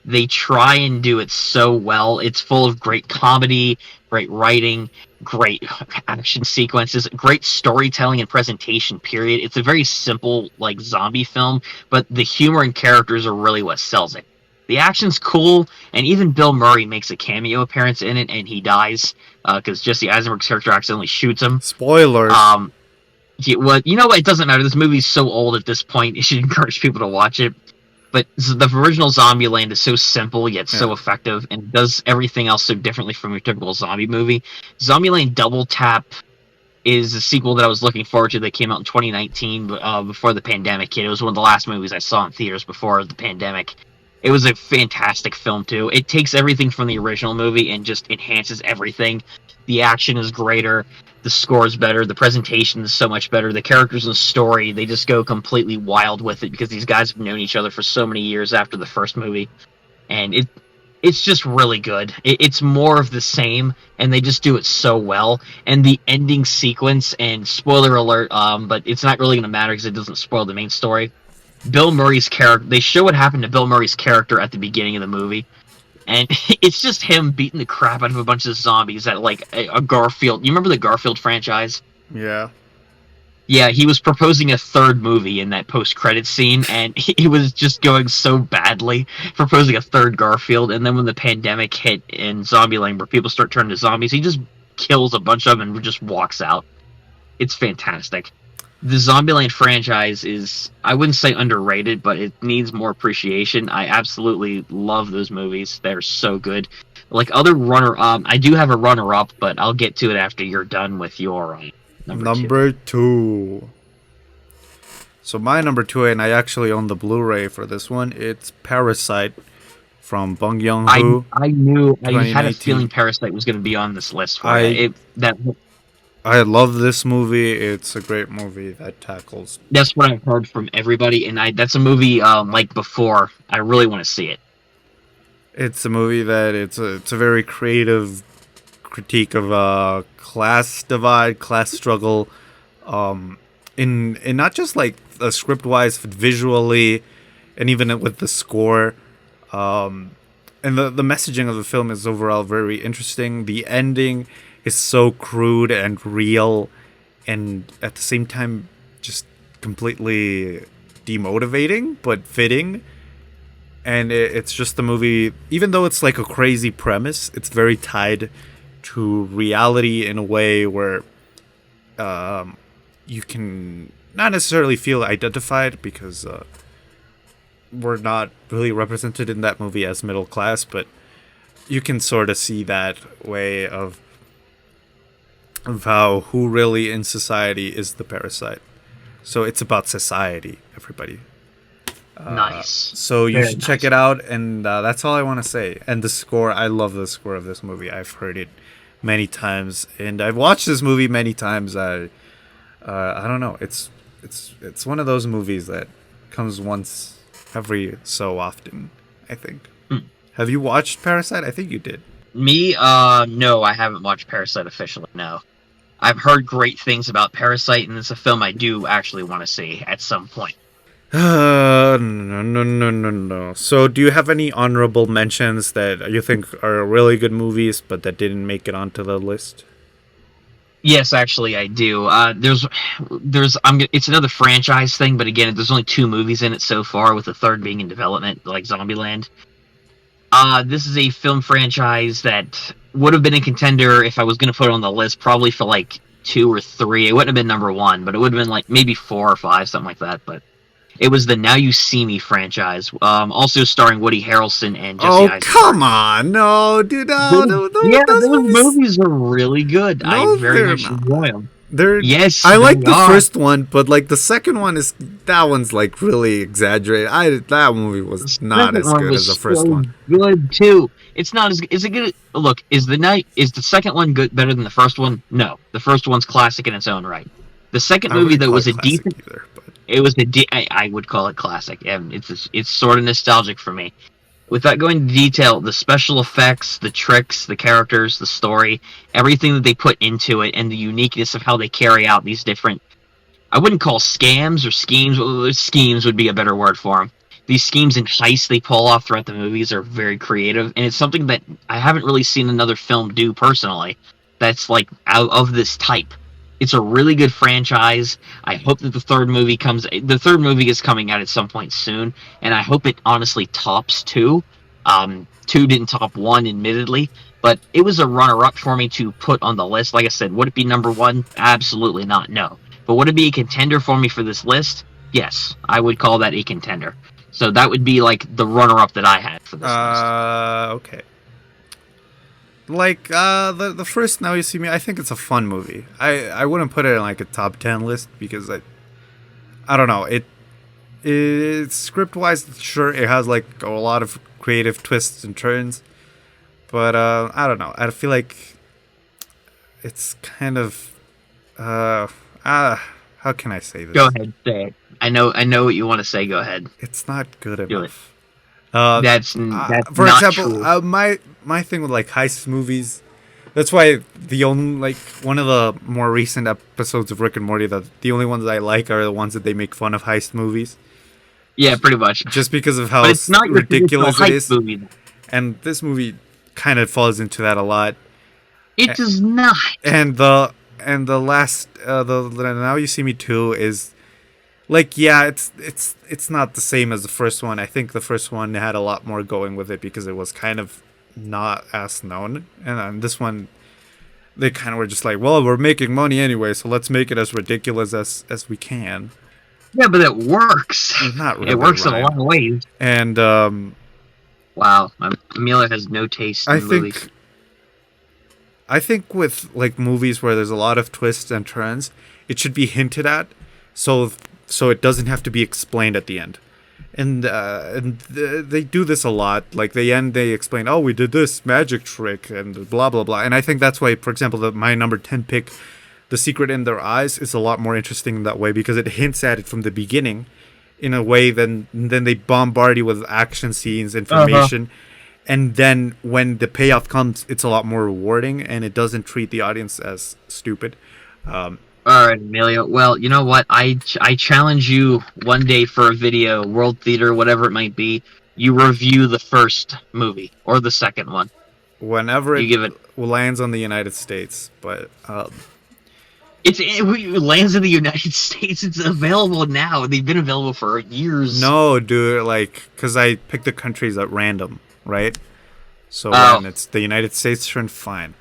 [SPEAKER 2] They try and do it so well. It's full of great comedy, great writing, great action sequences, great storytelling and presentation, period. It's a very simple like zombie film, but the humor and characters are really what sells it. The action's cool, and even Bill Murray makes a cameo appearance in it, and he dies because Jesse Eisenberg's character accidentally shoots him.
[SPEAKER 1] Spoilers.
[SPEAKER 2] Yeah, well, you know what? It doesn't matter. This movie's so old at this point. You should encourage people to watch it. But the original Zombieland is so simple yet so effective, and does everything else so differently from your typical zombie movie. Zombieland Double Tap is a sequel that I was looking forward to that came out in 2019 before the pandemic hit. It was one of the last movies I saw in theaters before the pandemic. It was a fantastic film too. It takes everything from the original movie and just enhances everything. The action is greater, the score is better, the presentation is so much better, the characters and the story, they just go completely wild with it because these guys have known each other for so many years after the first movie. And it's just really good. It's more of the same, and they just do it so well. And the ending sequence, and spoiler alert, but it's not really going to matter because it doesn't spoil the main story. Bill Murray's character, they show what happened to Bill Murray's character at the beginning of the movie, and it's just him beating the crap out of a bunch of zombies at like a Garfield. You remember the Garfield franchise?
[SPEAKER 1] Yeah.
[SPEAKER 2] Yeah, he was proposing a third movie in that post-credit scene, and he was just going so badly, proposing a third Garfield, and then when the pandemic hit in Zombieland, where people start turning to zombies, he just kills a bunch of them and just walks out. It's fantastic. The Zombieland franchise is, I wouldn't say underrated, but it needs more appreciation. I absolutely love those movies. They're so good. Like other runner-up, I do have a runner-up, but I'll get to it after you're done with your
[SPEAKER 1] Number two. So my number two, and I actually own the Blu-ray for this one. It's Parasite from Bong Joon-ho.
[SPEAKER 2] I had a feeling Parasite was going to be on this list.
[SPEAKER 1] I love this movie. It's a great movie that tackles.
[SPEAKER 2] That's what I've heard from everybody, and that's a movie like before. I really want to see it.
[SPEAKER 1] It's a movie that it's a very creative critique of class divide, class struggle, in not just like script wise, but visually, and even with the score, and the messaging of the film is overall very interesting. The ending is so crude and real, and at the same time just completely demotivating but fitting. And it's just the movie, even though it's like a crazy premise, it's very tied to reality in a way where you can not necessarily feel identified, because we're not really represented in that movie as middle class, but you can sort of see that way of how who really in society is the parasite. So it's about society, everybody.
[SPEAKER 2] Nice.
[SPEAKER 1] So you should check it out, and that's all I want to say. And the score, I love the score of this movie. I've heard it many times, and I've watched this movie many times. I don't know. It's one of those movies that comes once every so often, I think. Have you watched Parasite? I think you did.
[SPEAKER 2] Me? No, I haven't watched Parasite officially, no. I've heard great things about Parasite, and it's a film I do actually want to see at some point.
[SPEAKER 1] No. So do you have any honorable mentions that you think are really good movies, but that didn't make it onto the list?
[SPEAKER 2] Yes, actually, I do. It's another franchise thing, but again, there's only 2 movies in it so far, with the third being in development, like Zombieland. This is a film franchise that would have been a contender if I was going to put it on the list, probably for like 2 or 3. It wouldn't have been number 1, but it would have been like maybe 4 or 5, something like that. But it was the Now You See Me franchise, also starring Woody Harrelson and Jesse Eisenberg.
[SPEAKER 1] Come on, no, dude, no.
[SPEAKER 2] Yeah, those movies are really good. I very much enjoy them.
[SPEAKER 1] I like the first one, but like the second one that one's like really exaggerated. That movie was not as good as the first one.
[SPEAKER 2] Good too. It's not as. Is it good? Look, is the second one good, better than the first one? No, the first one's classic in its own right. The second movie that was a decent. Either, it was I would call it classic. It's sort of nostalgic for me. Without going into detail, the special effects, the tricks, the characters, the story, everything that they put into it, and the uniqueness of how they carry out these different, I wouldn't call scams or schemes, schemes would be a better word for them. These schemes and heists they pull off throughout the movies are very creative, and it's something that I haven't really seen another film do personally that's like out of this type. It's a really good franchise. I hope that the third movie is coming out at some point soon, and I hope it honestly tops 2. 2 didn't top 1, admittedly, but it was a runner-up for me to put on the list. Like I said, would it be number 1? Absolutely not, no. But would it be a contender for me for this list? Yes, I would call that a contender. So that would be like the runner-up that I had for this list.
[SPEAKER 1] Okay. Like, the first Now You See Me, I think it's a fun movie. I wouldn't put it in, like, a top 10 list, because I don't know, It's script wise, sure, it has like a lot of creative twists and turns, but I don't know. I feel like it's kind of uh, how can I say
[SPEAKER 2] Go
[SPEAKER 1] this?
[SPEAKER 2] ahead, say it. I know what you want to say. Go ahead,
[SPEAKER 1] It's not good
[SPEAKER 2] do it.
[SPEAKER 1] enough. Uh,
[SPEAKER 2] That's
[SPEAKER 1] for
[SPEAKER 2] not
[SPEAKER 1] example,
[SPEAKER 2] true.
[SPEAKER 1] my thing with like heist movies. That's why the only like one of the more recent episodes of Rick and Morty, that the only ones I like are the ones that they make fun of heist movies,
[SPEAKER 2] Yeah, pretty much.
[SPEAKER 1] just because of
[SPEAKER 2] But
[SPEAKER 1] how
[SPEAKER 2] it's not your traditional
[SPEAKER 1] ridiculous it
[SPEAKER 2] hype
[SPEAKER 1] is.
[SPEAKER 2] movie.
[SPEAKER 1] And this movie kind of falls into that a lot.
[SPEAKER 2] It does not.
[SPEAKER 1] And the last the Now You See Me Too is like, yeah, it's not the same as the first one. I think the first one had a lot more going with it because it was kind of not as known, and this one they kind of were just like, well, we're making money anyway, so let's make it as ridiculous as we can.
[SPEAKER 2] Yeah, but it works.
[SPEAKER 1] Not
[SPEAKER 2] It
[SPEAKER 1] really,
[SPEAKER 2] works in a
[SPEAKER 1] Ryan.
[SPEAKER 2] lot of ways.
[SPEAKER 1] And
[SPEAKER 2] Wow, Emilio has no taste
[SPEAKER 1] I
[SPEAKER 2] in movies.
[SPEAKER 1] think I think with like movies where there's a lot of twists and turns, it should be hinted at, so it doesn't have to be explained at the end. They do this a lot. Like they explain, oh, we did this magic trick and blah blah blah. And I think that's why, for example, my number 10 pick, The Secret in Their Eyes, is a lot more interesting in that way because it hints at it from the beginning, in a way then they bombard you with action scenes,
[SPEAKER 2] Uh-huh.
[SPEAKER 1] information, and then when the payoff comes, it's a lot more rewarding and it doesn't treat the audience as stupid. Um,
[SPEAKER 2] All right, Emilio. Well, you know what? I challenge you one day for a video, World Theater, whatever it might be. You review the first movie or the second one.
[SPEAKER 1] Whenever
[SPEAKER 2] You
[SPEAKER 1] it
[SPEAKER 2] give it.
[SPEAKER 1] lands on the United States, but
[SPEAKER 2] It lands in the United States. It's available now. They've been available for years.
[SPEAKER 1] no, dude, like, because I picked the countries at random, right? So
[SPEAKER 2] Oh.
[SPEAKER 1] when it's the United States, turn fine.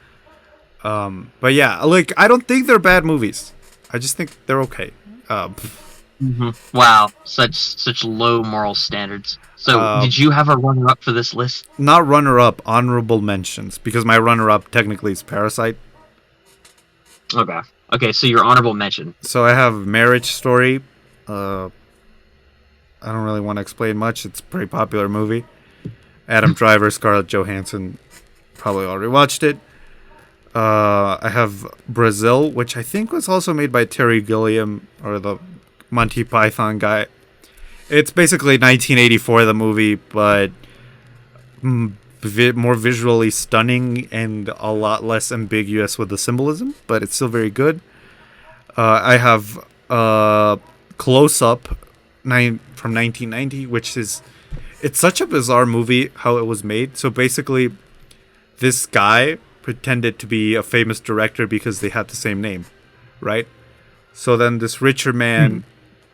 [SPEAKER 1] But yeah, like, I don't think they're bad movies. I just think they're okay. Um,
[SPEAKER 2] Wow, such low moral standards. So,
[SPEAKER 1] um,
[SPEAKER 2] did you have a runner-up for this list?
[SPEAKER 1] Not runner up, honorable mentions, because my runner up technically is Parasite.
[SPEAKER 2] Okay. Okay, so your honorable mention.
[SPEAKER 1] So I have Marriage Story. I don't really want to explain much. It's a pretty popular movie. Adam Driver, Scarlett Johansson, probably already watched it. I have Brazil, which I think was also made by Terry Gilliam, or the Monty Python guy. It's basically 1984, the movie, but more visually stunning and a lot less ambiguous with the symbolism, but it's still very good. I have Close Up from 1990, which is, it's such a bizarre movie how it was made. So basically, this guy pretended to be a famous director because they had the same name, right? So then this richer man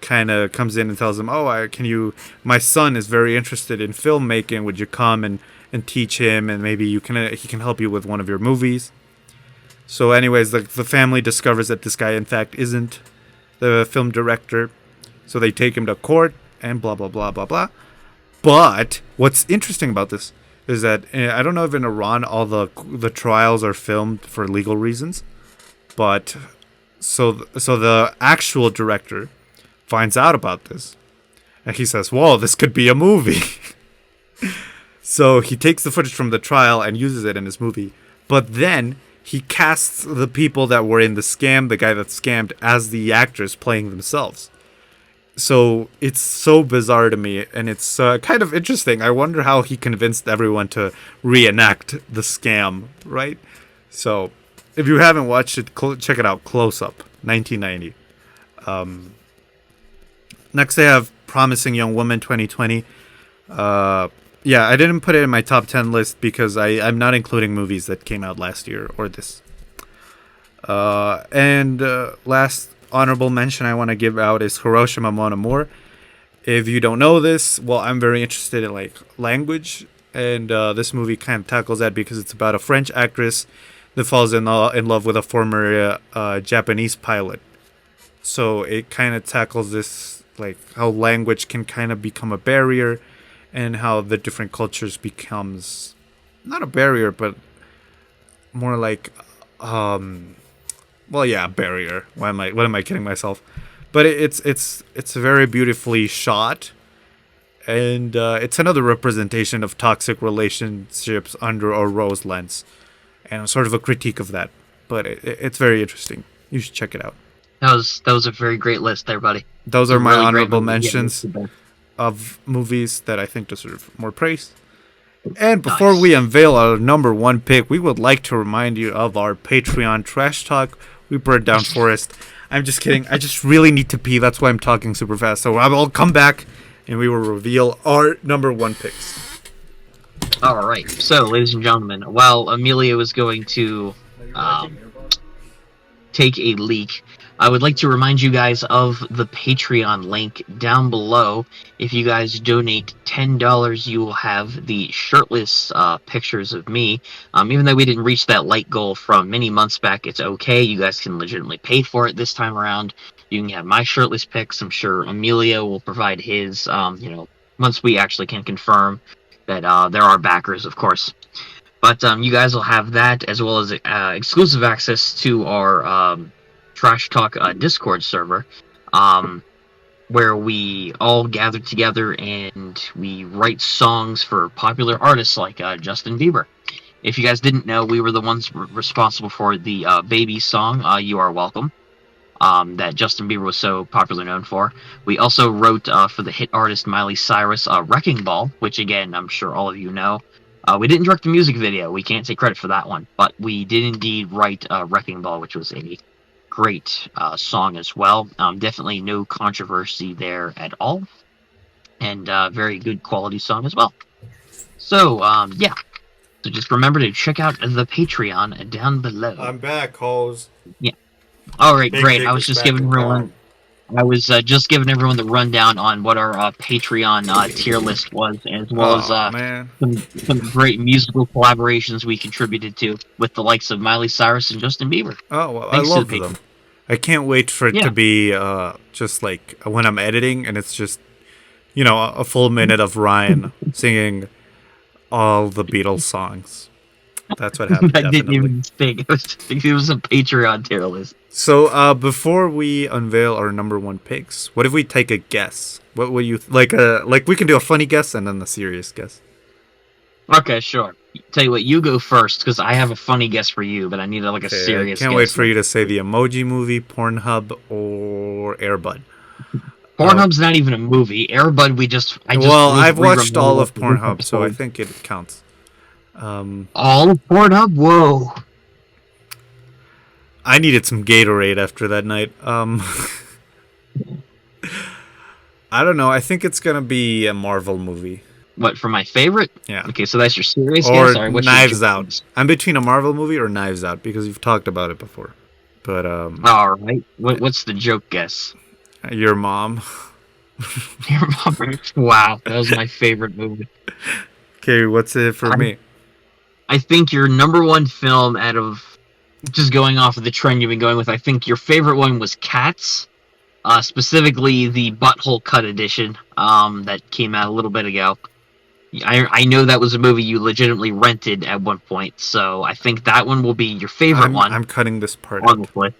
[SPEAKER 1] kind of comes in and tells him, "Oh, my son is very interested in filmmaking. Would you come and teach him, and maybe he can help you with one of your movies?" So anyways, the family discovers that this guy in fact isn't the film director. So they take him to court and blah blah blah blah blah. But what's interesting about this is that I don't know if in Iran all the trials are filmed for legal reasons, but so the actual director finds out about this, and he says, "Whoa, this could be a movie." So he takes the footage from the trial and uses it in his movie, but then he casts the people that were in the scam, the guy that scammed, as the actors playing themselves. So it's so bizarre to me, and it's kind of interesting. I wonder how he convinced everyone to reenact the scam, right? So if you haven't watched it, check it out. Close Up, 1990. Next, I have Promising Young Woman, 2020. Yeah, I didn't put it in my top 10 list because I'm not including movies that came out last year or this. And last honorable mention I want to give out is Hiroshima Mon Amour. If you don't know this, well, I'm very interested in like language, and this movie kind of tackles that because it's about a French actress that falls in love with a former Japanese pilot. So it kind of tackles this, like how language can kind of become a barrier, and how the different cultures becomes not a barrier, but more like well, yeah, barrier. What am I kidding myself? but it's very beautifully shot, and it's another representation of toxic relationships under a rose lens, and sort of a critique of that. But it's very interesting. You should check it out.
[SPEAKER 2] That was a very great list there, buddy.
[SPEAKER 1] Those
[SPEAKER 2] It's a
[SPEAKER 1] are my
[SPEAKER 2] really great
[SPEAKER 1] honorable
[SPEAKER 2] movie. Yeah,
[SPEAKER 1] mentions
[SPEAKER 2] it's
[SPEAKER 1] of movies that I think deserve more praise. And before
[SPEAKER 2] nice.
[SPEAKER 1] we unveil our number one pick, we would like to remind you of our Patreon Trash Talk. We burned down Forest. I'm just kidding. I just really need to pee. That's why I'm talking super fast. So I'll come back and we will reveal our number one picks.
[SPEAKER 2] All right. So, ladies and gentlemen, while Emilio is going to take a leak, I would like to remind you guys of the Patreon link down below. If you guys donate $10, you will have the shirtless pictures of me. Even though we didn't reach that light goal from many months back, it's okay. You guys can legitimately pay for it this time around. You can have my shirtless pics. I'm sure Emilio will provide his, once we actually can confirm that there are backers, of course. But you guys will have that, as well as exclusive access to our Trash Talk Discord server, where we all gather together and we write songs for popular artists like Justin Bieber. If you guys didn't know, we were the ones responsible for the Baby song, You Are Welcome, that Justin Bieber was so popularly known for. We also wrote for the hit artist Miley Cyrus, Wrecking Ball, which again, I'm sure all of you know. We didn't direct the music video. We can't take credit for that one. But we did indeed write Wrecking Ball, which was a great song as well. Definitely no controversy there at all. And very good quality song as well. So, yeah. So just remember to check out the Patreon down below.
[SPEAKER 1] I'm back, hoes.
[SPEAKER 2] Yeah. All right,
[SPEAKER 1] Big
[SPEAKER 2] great.
[SPEAKER 1] Dick
[SPEAKER 2] I was
[SPEAKER 1] is
[SPEAKER 2] just
[SPEAKER 1] back
[SPEAKER 2] giving
[SPEAKER 1] in
[SPEAKER 2] everyone...
[SPEAKER 1] town.
[SPEAKER 2] I was just giving everyone the rundown on what our Patreon tier list was, as well as
[SPEAKER 1] man.
[SPEAKER 2] some great musical collaborations we contributed to with the likes of Miley Cyrus and Justin Bieber.
[SPEAKER 1] Oh, well,
[SPEAKER 2] Thanks
[SPEAKER 1] I
[SPEAKER 2] to
[SPEAKER 1] love
[SPEAKER 2] the
[SPEAKER 1] them. I can't wait for it
[SPEAKER 2] Yeah.
[SPEAKER 1] to be just like when I'm editing and it's just, a full minute of Ryan singing all the Beatles songs. That's what happened,
[SPEAKER 2] I didn't
[SPEAKER 1] definitely.
[SPEAKER 2] even think. It was a Patreon tier list.
[SPEAKER 1] So, before we unveil our number one picks, what if we take a guess? What would you like? We can do a funny guess and then a serious guess.
[SPEAKER 2] Okay, sure. Tell you what, you go first, because I have a funny guess for you, but I need a serious
[SPEAKER 1] Can't
[SPEAKER 2] guess.
[SPEAKER 1] wait for you to say the Emoji Movie, Pornhub, or Airbud.
[SPEAKER 2] Pornhub's not even a movie. Airbud,
[SPEAKER 1] I've watched all of
[SPEAKER 2] this
[SPEAKER 1] Pornhub, so I
[SPEAKER 2] episode.
[SPEAKER 1] think it counts.
[SPEAKER 2] All of Pornhub? Whoa.
[SPEAKER 1] I needed some Gatorade after that night. I don't know. I think it's gonna be a Marvel movie.
[SPEAKER 2] What, for my favorite?
[SPEAKER 1] Yeah.
[SPEAKER 2] Okay, so that's your serious
[SPEAKER 1] Or
[SPEAKER 2] guess? All right, what's your
[SPEAKER 1] Knives
[SPEAKER 2] joke
[SPEAKER 1] Out.
[SPEAKER 2] guess?
[SPEAKER 1] I'm between a Marvel movie or Knives Out because you've talked about it before. But
[SPEAKER 2] All right. What's the joke guess?
[SPEAKER 1] your mom.
[SPEAKER 2] Your Mom. Wow, that was my favorite movie.
[SPEAKER 1] Okay, what's it for me?
[SPEAKER 2] I think your number one film out of, just going off of the trend you've been going with, I think your favorite one was Cats, specifically the Butthole Cut edition that came out a little bit ago. I know that was a movie you legitimately rented at one point, so I think that one will be your favorite one.
[SPEAKER 1] I'm cutting this part out.
[SPEAKER 2] Honestly.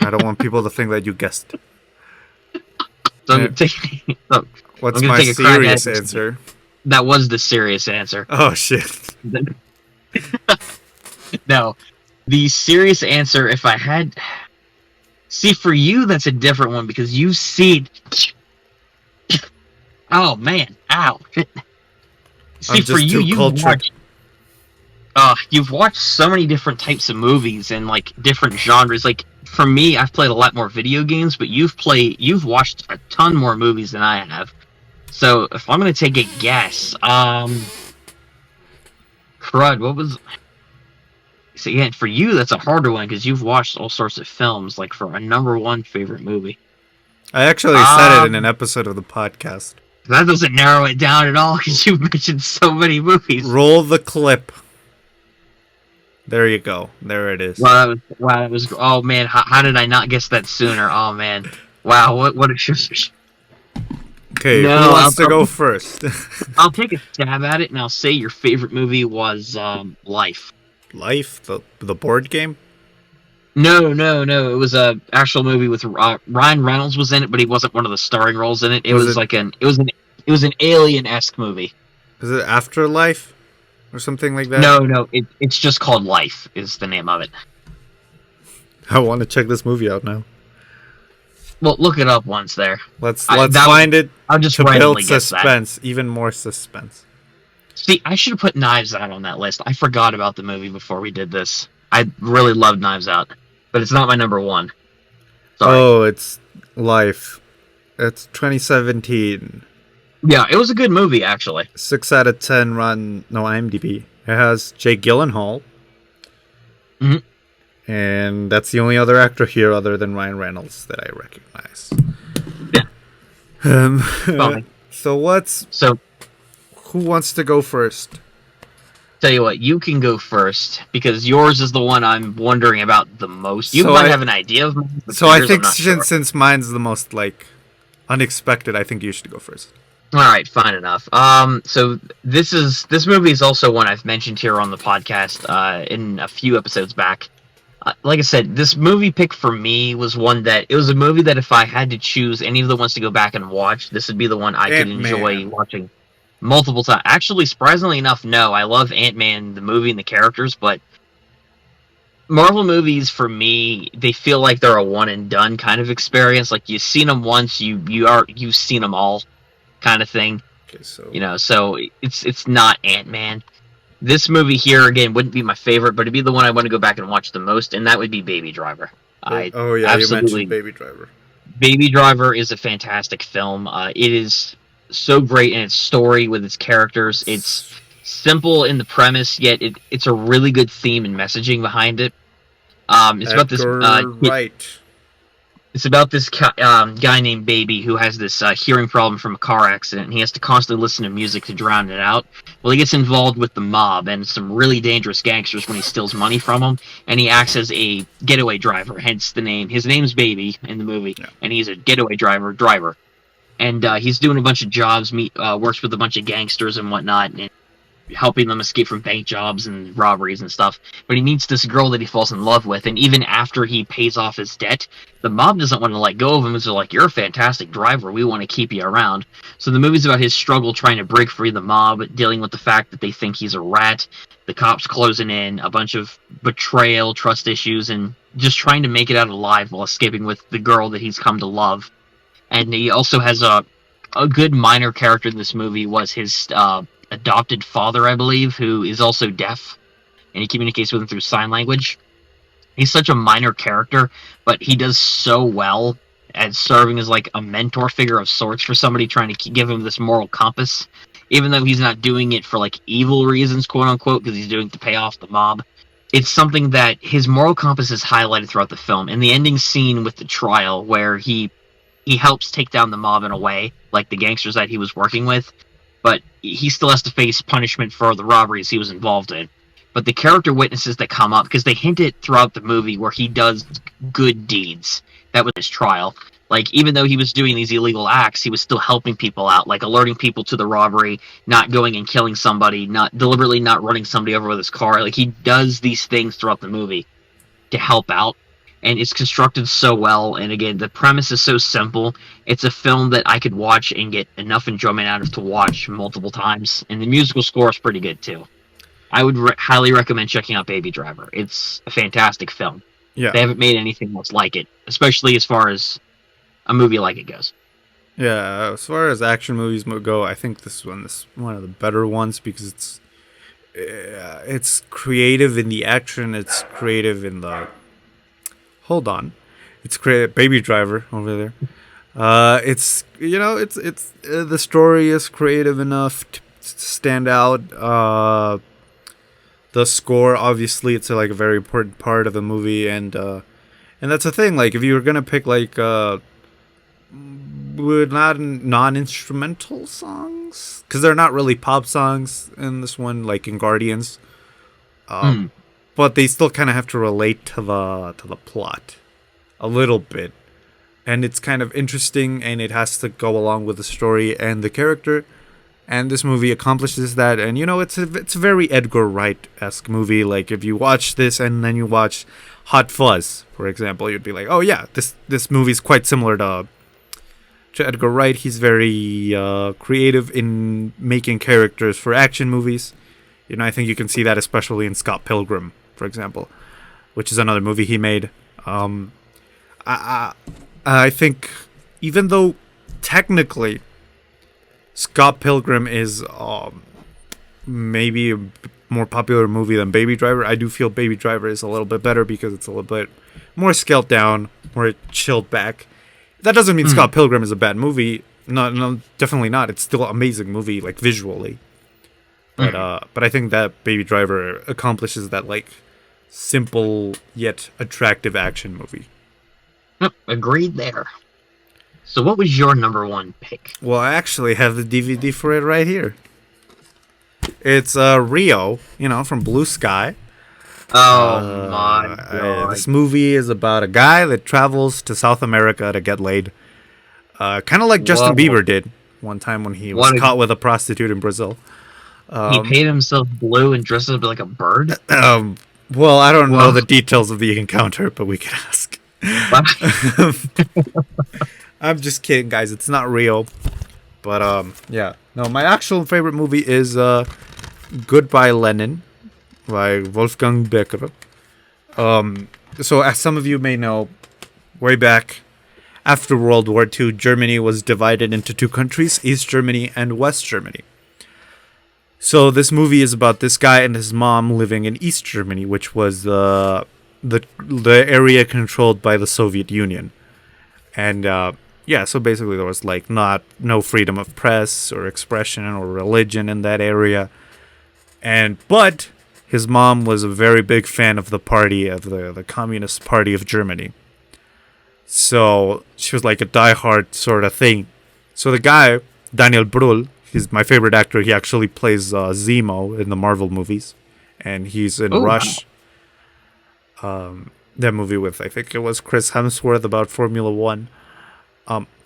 [SPEAKER 1] I don't want people to think that you guessed.
[SPEAKER 2] So
[SPEAKER 1] Yeah.
[SPEAKER 2] I'm taking, so
[SPEAKER 1] What's
[SPEAKER 2] I'm gonna
[SPEAKER 1] my
[SPEAKER 2] take a crack
[SPEAKER 1] serious
[SPEAKER 2] at it.
[SPEAKER 1] answer?
[SPEAKER 2] That was the serious answer.
[SPEAKER 1] Oh shit.
[SPEAKER 2] No, the serious answer, if I had... See, for you, that's a different one, because you've seen... Oh, man. Ow. See,
[SPEAKER 1] I'm
[SPEAKER 2] for
[SPEAKER 1] just
[SPEAKER 2] you,
[SPEAKER 1] too cultured.
[SPEAKER 2] you've watched so many different types of movies and, different genres. For me, I've played a lot more video games, but you've watched a ton more movies than I have. So, if I'm going to take a guess, crud, what was... So, yeah, for you, that's a harder one, because you've watched all sorts of films, for a number one favorite movie.
[SPEAKER 1] I actually said it in an episode of the podcast.
[SPEAKER 2] That doesn't narrow it down at all, because you've mentioned so many movies.
[SPEAKER 1] Roll the clip. There you go. There it is.
[SPEAKER 2] Wow, that was... Oh, man, how did I not guess that sooner? Oh, man. Wow, what a...
[SPEAKER 1] Okay,
[SPEAKER 2] No,
[SPEAKER 1] who wants to go first?
[SPEAKER 2] I'll take a stab at it, and I'll say your favorite movie was Life.
[SPEAKER 1] Life, the board game.
[SPEAKER 2] No. It was a actual movie with Ryan Reynolds was in it, but he wasn't one of the starring roles in it. It
[SPEAKER 1] Was
[SPEAKER 2] was
[SPEAKER 1] it?
[SPEAKER 2] like an alien-esque movie.
[SPEAKER 1] Is it Afterlife or something like that?
[SPEAKER 2] No, it's just called Life is the name of it.
[SPEAKER 1] I want to check this movie out now.
[SPEAKER 2] Well, look it up once there.
[SPEAKER 1] Let's
[SPEAKER 2] I,
[SPEAKER 1] let's
[SPEAKER 2] that was,
[SPEAKER 1] find it
[SPEAKER 2] I'll just
[SPEAKER 1] to build
[SPEAKER 2] randomly guess that.
[SPEAKER 1] suspense, even more suspense.
[SPEAKER 2] See, I should have put Knives Out on that list. I forgot about the movie before we did this. I really loved Knives Out, but it's not my number one. Sorry.
[SPEAKER 1] Oh, it's Life. It's 2017.
[SPEAKER 2] Yeah, it was a good movie actually.
[SPEAKER 1] 6 out of 10 run. No, IMDb. It has Jake Gyllenhaal.
[SPEAKER 2] Hmm.
[SPEAKER 1] And that's the only other actor here other than Ryan Reynolds that I recognize.
[SPEAKER 2] Yeah.
[SPEAKER 1] Um,
[SPEAKER 2] Fine.
[SPEAKER 1] so who wants to go first?
[SPEAKER 2] Tell you what, you can go first because yours is the one I'm wondering about the most. You
[SPEAKER 1] So
[SPEAKER 2] might
[SPEAKER 1] I-
[SPEAKER 2] have an idea of mine, but
[SPEAKER 1] So I
[SPEAKER 2] yours,
[SPEAKER 1] think
[SPEAKER 2] I'm not sure.
[SPEAKER 1] since mine's the most unexpected, I think you should go first.
[SPEAKER 2] All right, fine enough. So this movie is also one I've mentioned here on the podcast in a few episodes back. Like I said, this movie pick for me was one that it was a movie that if I had to choose any of the ones to go back and watch, this would be the one I could
[SPEAKER 1] Ant-Man.
[SPEAKER 2] enjoy watching multiple times. Actually, surprisingly enough, no, I love Ant-Man the movie and the characters, but Marvel movies for me, they feel like they're a one and done kind of experience. Like you've seen them once, you've seen them all, kind of thing.
[SPEAKER 1] Okay, so
[SPEAKER 2] So it's not Ant-Man. This movie here again wouldn't be my favorite, but it'd be the one I want to go back and watch the most, and that would be Baby Driver. I
[SPEAKER 1] oh yeah, you
[SPEAKER 2] absolutely
[SPEAKER 1] mentioned Baby Driver.
[SPEAKER 2] Baby Driver is a fantastic film. It is so great in its story with its characters. It's simple in the premise, yet it's a really good theme and messaging behind it. It's about this
[SPEAKER 1] Right.
[SPEAKER 2] It's about this guy named Baby who has this hearing problem from a car accident, and he has to constantly listen to music to drown it out. Well, he gets involved with the mob and some really dangerous gangsters when he steals money from them, and he acts as a getaway driver, hence the name. His name's Baby in the movie,
[SPEAKER 1] Yeah.
[SPEAKER 2] and he's a getaway driver. And he's doing a bunch of jobs, works with a bunch of gangsters and whatnot, and helping them escape from bank jobs and robberies and stuff. But he meets this girl that he falls in love with, and even after he pays off his debt, the mob doesn't want to let go of him. They're like, "You're a fantastic driver. We want to keep you around." So the movie's about his struggle trying to break free of the mob, dealing with the fact that they think he's a rat, the cops closing in, a bunch of betrayal, trust issues, and just trying to make it out alive while escaping with the girl that he's come to love. And he also has a good minor character in this movie was his adopted father, I believe, who is also deaf, and he communicates with him through sign language. He's such a minor character, but he does so well at serving as like a mentor figure of sorts for somebody trying to give him this moral compass, even though he's not doing it for like evil reasons, quote unquote, because he's doing it to pay off the mob. It's something that his moral compass is highlighted throughout the film. In the ending scene with the trial, where he helps take down the mob in a way, like the gangsters that he was working with, but he still has to face punishment for the robberies he was involved in. But the character witnesses that come up, because they hint it throughout the movie where he does good deeds. That was his trial. Like, even though he was doing these illegal acts, he was still helping people out, like alerting people to the robbery, not going and killing somebody, not deliberately not running somebody over with his car. Like, he does these things throughout the movie to help out. And it's constructed so well, and again, the premise is so simple. It's a film that I could watch and get enough enjoyment out of to watch multiple times, and the musical score is pretty good too. I would highly recommend checking out Baby Driver. It's a fantastic film.
[SPEAKER 1] Yeah.
[SPEAKER 2] They haven't made anything else like it, especially as far as a movie like it goes.
[SPEAKER 1] Yeah, as far as action movies go, I think this one is one of the better ones because it's creative in the action. It's creative in the. Hold on, it's creative. Baby Driver over there. It's the story is creative enough to stand out. The score, obviously, it's like a very important part of the movie, and that's the thing. Like, if you were gonna pick like not non-instrumental songs, because they're not really pop songs in this one, like in Guardians, but they still kind of have to relate to the plot a little bit, and it's kind of interesting, and it has to go along with the story and the character. And this movie accomplishes that. And it's a very Edgar Wright-esque movie. Like if you watch this and then you watch Hot Fuzz, for example, you'd be like, oh yeah, this movie's quite similar to Edgar Wright. He's very creative in making characters for action movies. I think you can see that especially in Scott Pilgrim, for example, which is another movie he made. I think even though technically Scott Pilgrim is maybe a more popular movie than Baby Driver, I do feel Baby Driver is a little bit better because it's a little bit more scaled down, more chilled back. That doesn't mean Scott Pilgrim is a bad movie. No, definitely not. It's still an amazing movie, like visually. But I think that Baby Driver accomplishes that like simple yet attractive action movie.
[SPEAKER 2] Yep, agreed there. So what was your number one pick?
[SPEAKER 1] Well, I actually have the DVD for it right here. It's Rio, from Blue Sky.
[SPEAKER 2] Oh my god.
[SPEAKER 1] This movie is about a guy that travels to South America to get laid. Kind of like Justin Bieber did one time when he was caught with a prostitute in Brazil.
[SPEAKER 2] He paid himself blue and dressed up like a bird?
[SPEAKER 1] Well, I don't know the details of the encounter, but we can ask. I'm just kidding, guys. It's not real. But, yeah. No, my actual favorite movie is Goodbye Lenin by Wolfgang Becker. So, as some of you may know, way back after World War II, Germany was divided into two countries, East Germany and West Germany. So this movie is about this guy and his mom living in East Germany, which was the area controlled by the Soviet Union. And so basically there was like no freedom of press or expression or religion in that area. But his mom was a very big fan of the party of the Communist Party of Germany. So she was like a diehard sort of thing. So the guy, Daniel Brühl, he's my favorite actor. He actually plays Zemo in the Marvel movies. And he's in Rush. Wow. That movie with, I think it was Chris Hemsworth about Formula One.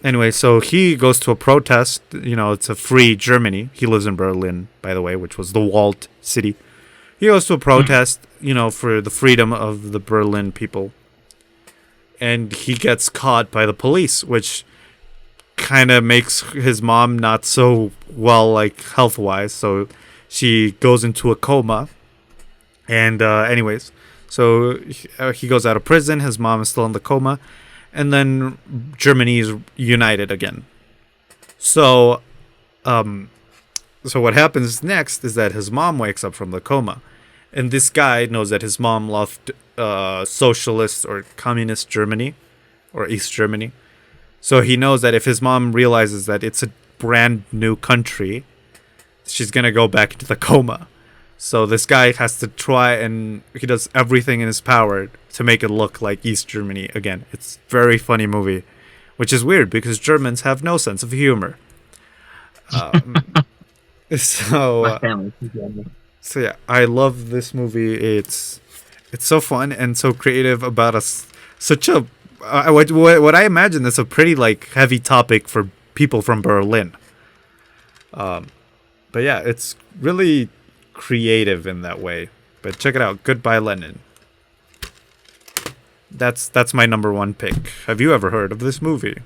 [SPEAKER 1] Anyway, so he goes to a protest. It's a free Germany. He lives in Berlin, by the way, which was the walled city. He goes to a protest, for the freedom of the Berlin people. And he gets caught by the police, which kind of makes his mom not so well, like, health-wise. So she goes into a coma. And anyways, so he goes out of prison. His mom is still in the coma. And then Germany is united again. So what happens next is that his mom wakes up from the coma. And this guy knows that his mom left socialist or communist Germany or East Germany. So he knows that if his mom realizes that it's a brand new country, she's going to go back into the coma. So this guy has to try, and he does everything in his power to make it look like East Germany again. It's a very funny movie, which is weird because Germans have no sense of humor. So yeah, I love this movie. It's so fun and so creative about such a what I imagine is a pretty like heavy topic for people from Berlin. But yeah, it's really creative in that way. But check it out, Goodbye Lenin. That's my number one pick. Have you ever heard of this movie?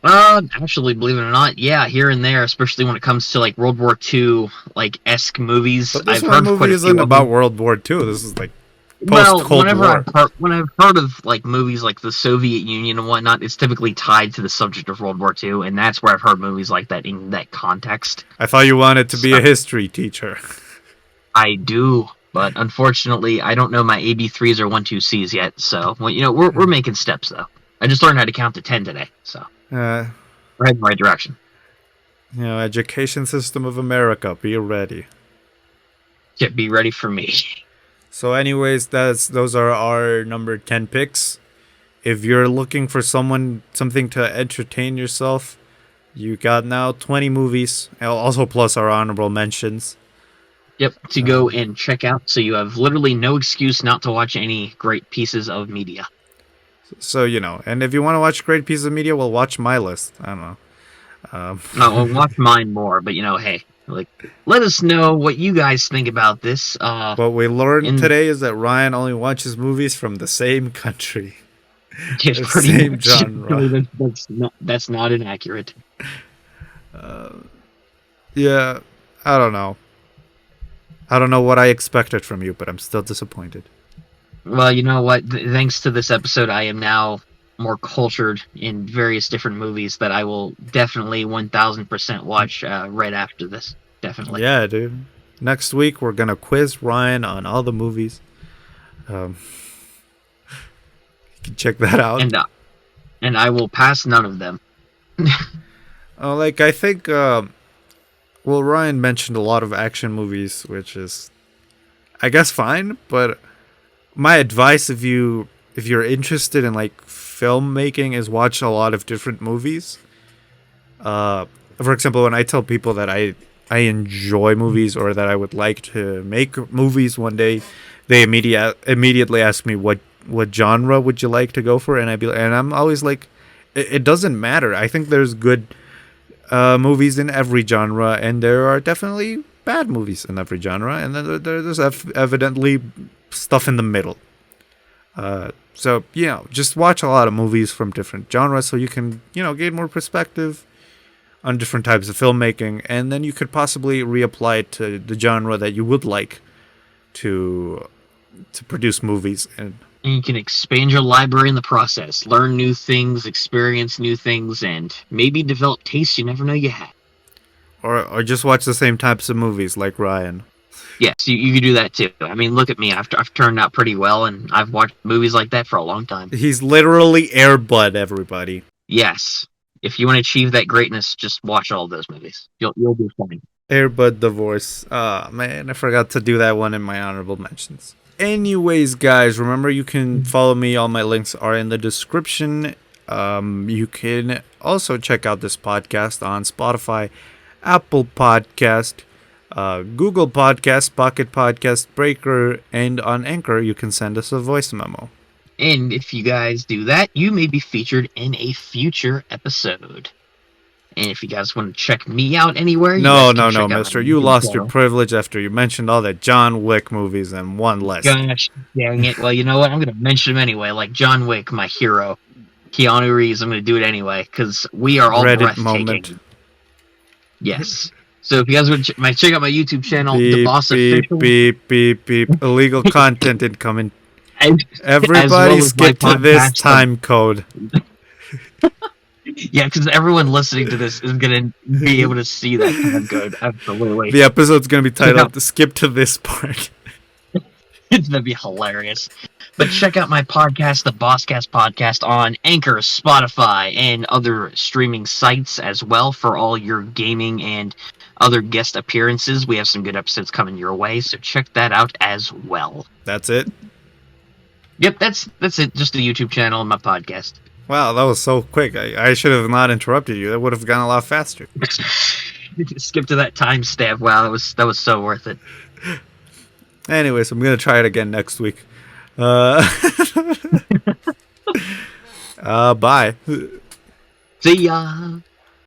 [SPEAKER 2] Actually, believe it or not, yeah, here and there, especially when it comes to like World War II like esque movies.
[SPEAKER 1] But this movie isn't about World War II. This is like post-Cold War.
[SPEAKER 2] When I've heard of like movies like the Soviet Union and whatnot, it's typically tied to the subject of World War II, and that's where I've heard movies like that in that context.
[SPEAKER 1] I thought you wanted to be a history teacher.
[SPEAKER 2] I do, but unfortunately, I don't know my AB3s or 1-2Cs yet. So, well, we're making steps though. I just learned how to count to 10 today, so we're heading in the right direction.
[SPEAKER 1] Education system of America, be ready.
[SPEAKER 2] Yeah, be ready for me.
[SPEAKER 1] So anyways, those are our number 10 picks. If you're looking for something to entertain yourself, you got now 20 movies, also plus our honorable mentions.
[SPEAKER 2] Yep, to go and check out, so you have literally no excuse not to watch any great pieces of media.
[SPEAKER 1] So, and if you want to watch great pieces of media, well, watch my list. I don't know.
[SPEAKER 2] I'll watch mine more, but hey, like, let us know what you guys think about this.
[SPEAKER 1] What we learned
[SPEAKER 2] And
[SPEAKER 1] today is that Ryan only watches movies from the same country,
[SPEAKER 2] it's
[SPEAKER 1] the
[SPEAKER 2] pretty
[SPEAKER 1] same
[SPEAKER 2] much
[SPEAKER 1] genre.
[SPEAKER 2] that's not inaccurate.
[SPEAKER 1] Yeah, I don't know. I don't know what I expected from you, but I'm still disappointed.
[SPEAKER 2] Well, you know what? Thanks to this episode, I am now more cultured in various different movies that I will definitely 1000% watch right after this. Definitely.
[SPEAKER 1] Yeah, dude. Next week we're gonna quiz Ryan on all the movies. Um, you can check that out.
[SPEAKER 2] And I will pass none of them.
[SPEAKER 1] Like I think, well, Ryan mentioned a lot of action movies, which is, I guess, fine. But my advice, if you're interested in like filmmaking, is watch a lot of different movies. For example, when I tell people that I enjoy movies or that I would like to make movies one day, they immediately ask me what genre would you like to go for, and I'm always like, it doesn't matter. I think there's good movies in every genre, and there are definitely bad movies in every genre, and then there's evidently stuff in the middle. So just watch a lot of movies from different genres, so you can gain more perspective on different types of filmmaking, and then you could possibly reapply it to the genre that you would like to produce movies in.
[SPEAKER 2] And you can expand your library in the process, learn new things, experience new things, and maybe develop tastes you never know you had.
[SPEAKER 1] Or just watch the same types of movies like Ryan.
[SPEAKER 2] Yes, you can do that too. I mean, look at me. I've turned out pretty well, and I've watched movies like that for a long time.
[SPEAKER 1] He's literally Air Bud, everybody.
[SPEAKER 2] Yes. If you want to achieve that greatness, just watch all those movies. You'll be fine.
[SPEAKER 1] Air Bud Divorce. Oh, man, I forgot to do that one in my honorable mentions. Anyways, guys, remember you can follow me. All my links are in the description. You can also check out this podcast on Spotify, Apple Podcast, Google Podcast, Pocket Podcast, Breaker, and on Anchor. You can send us a voice memo.
[SPEAKER 2] And if you guys do that, you may be featured in a future episode. And if you guys want to check me out anywhere,
[SPEAKER 1] no, mister. You lost your privilege after you mentioned all the John Wick movies and one less.
[SPEAKER 2] Gosh dang it. Well, you know what? I'm going to mention them anyway. Like John Wick, my hero. Keanu Reeves, I'm going to do it anyway. Because we are all
[SPEAKER 1] Reddit
[SPEAKER 2] breathtaking.
[SPEAKER 1] Moment.
[SPEAKER 2] Yes. So if you guys would check out my YouTube channel,
[SPEAKER 1] beep,
[SPEAKER 2] The Boss
[SPEAKER 1] beep,
[SPEAKER 2] Official.
[SPEAKER 1] Beep, beep, beep. Illegal content incoming. Everybody
[SPEAKER 2] well
[SPEAKER 1] skip to this time code.
[SPEAKER 2] Yeah, because everyone listening to this is going to be able to see that time code. Absolutely.
[SPEAKER 1] The episode's going to be titled Skip to This Part.
[SPEAKER 2] It's going to be hilarious. But check out my podcast, the Bosscast Podcast, on Anchor, Spotify, and other streaming sites as well for all your gaming and other guest appearances. We have some good episodes coming your way, so check that out as well.
[SPEAKER 1] That's it?
[SPEAKER 2] Yep, that's it. Just the YouTube channel and my podcast.
[SPEAKER 1] Wow, that was so quick. I should have not interrupted you. That would have gone a lot faster.
[SPEAKER 2] Skip to that timestamp. Wow, that was so worth it.
[SPEAKER 1] Anyways, I'm going to try it again next week. Bye.
[SPEAKER 2] See ya.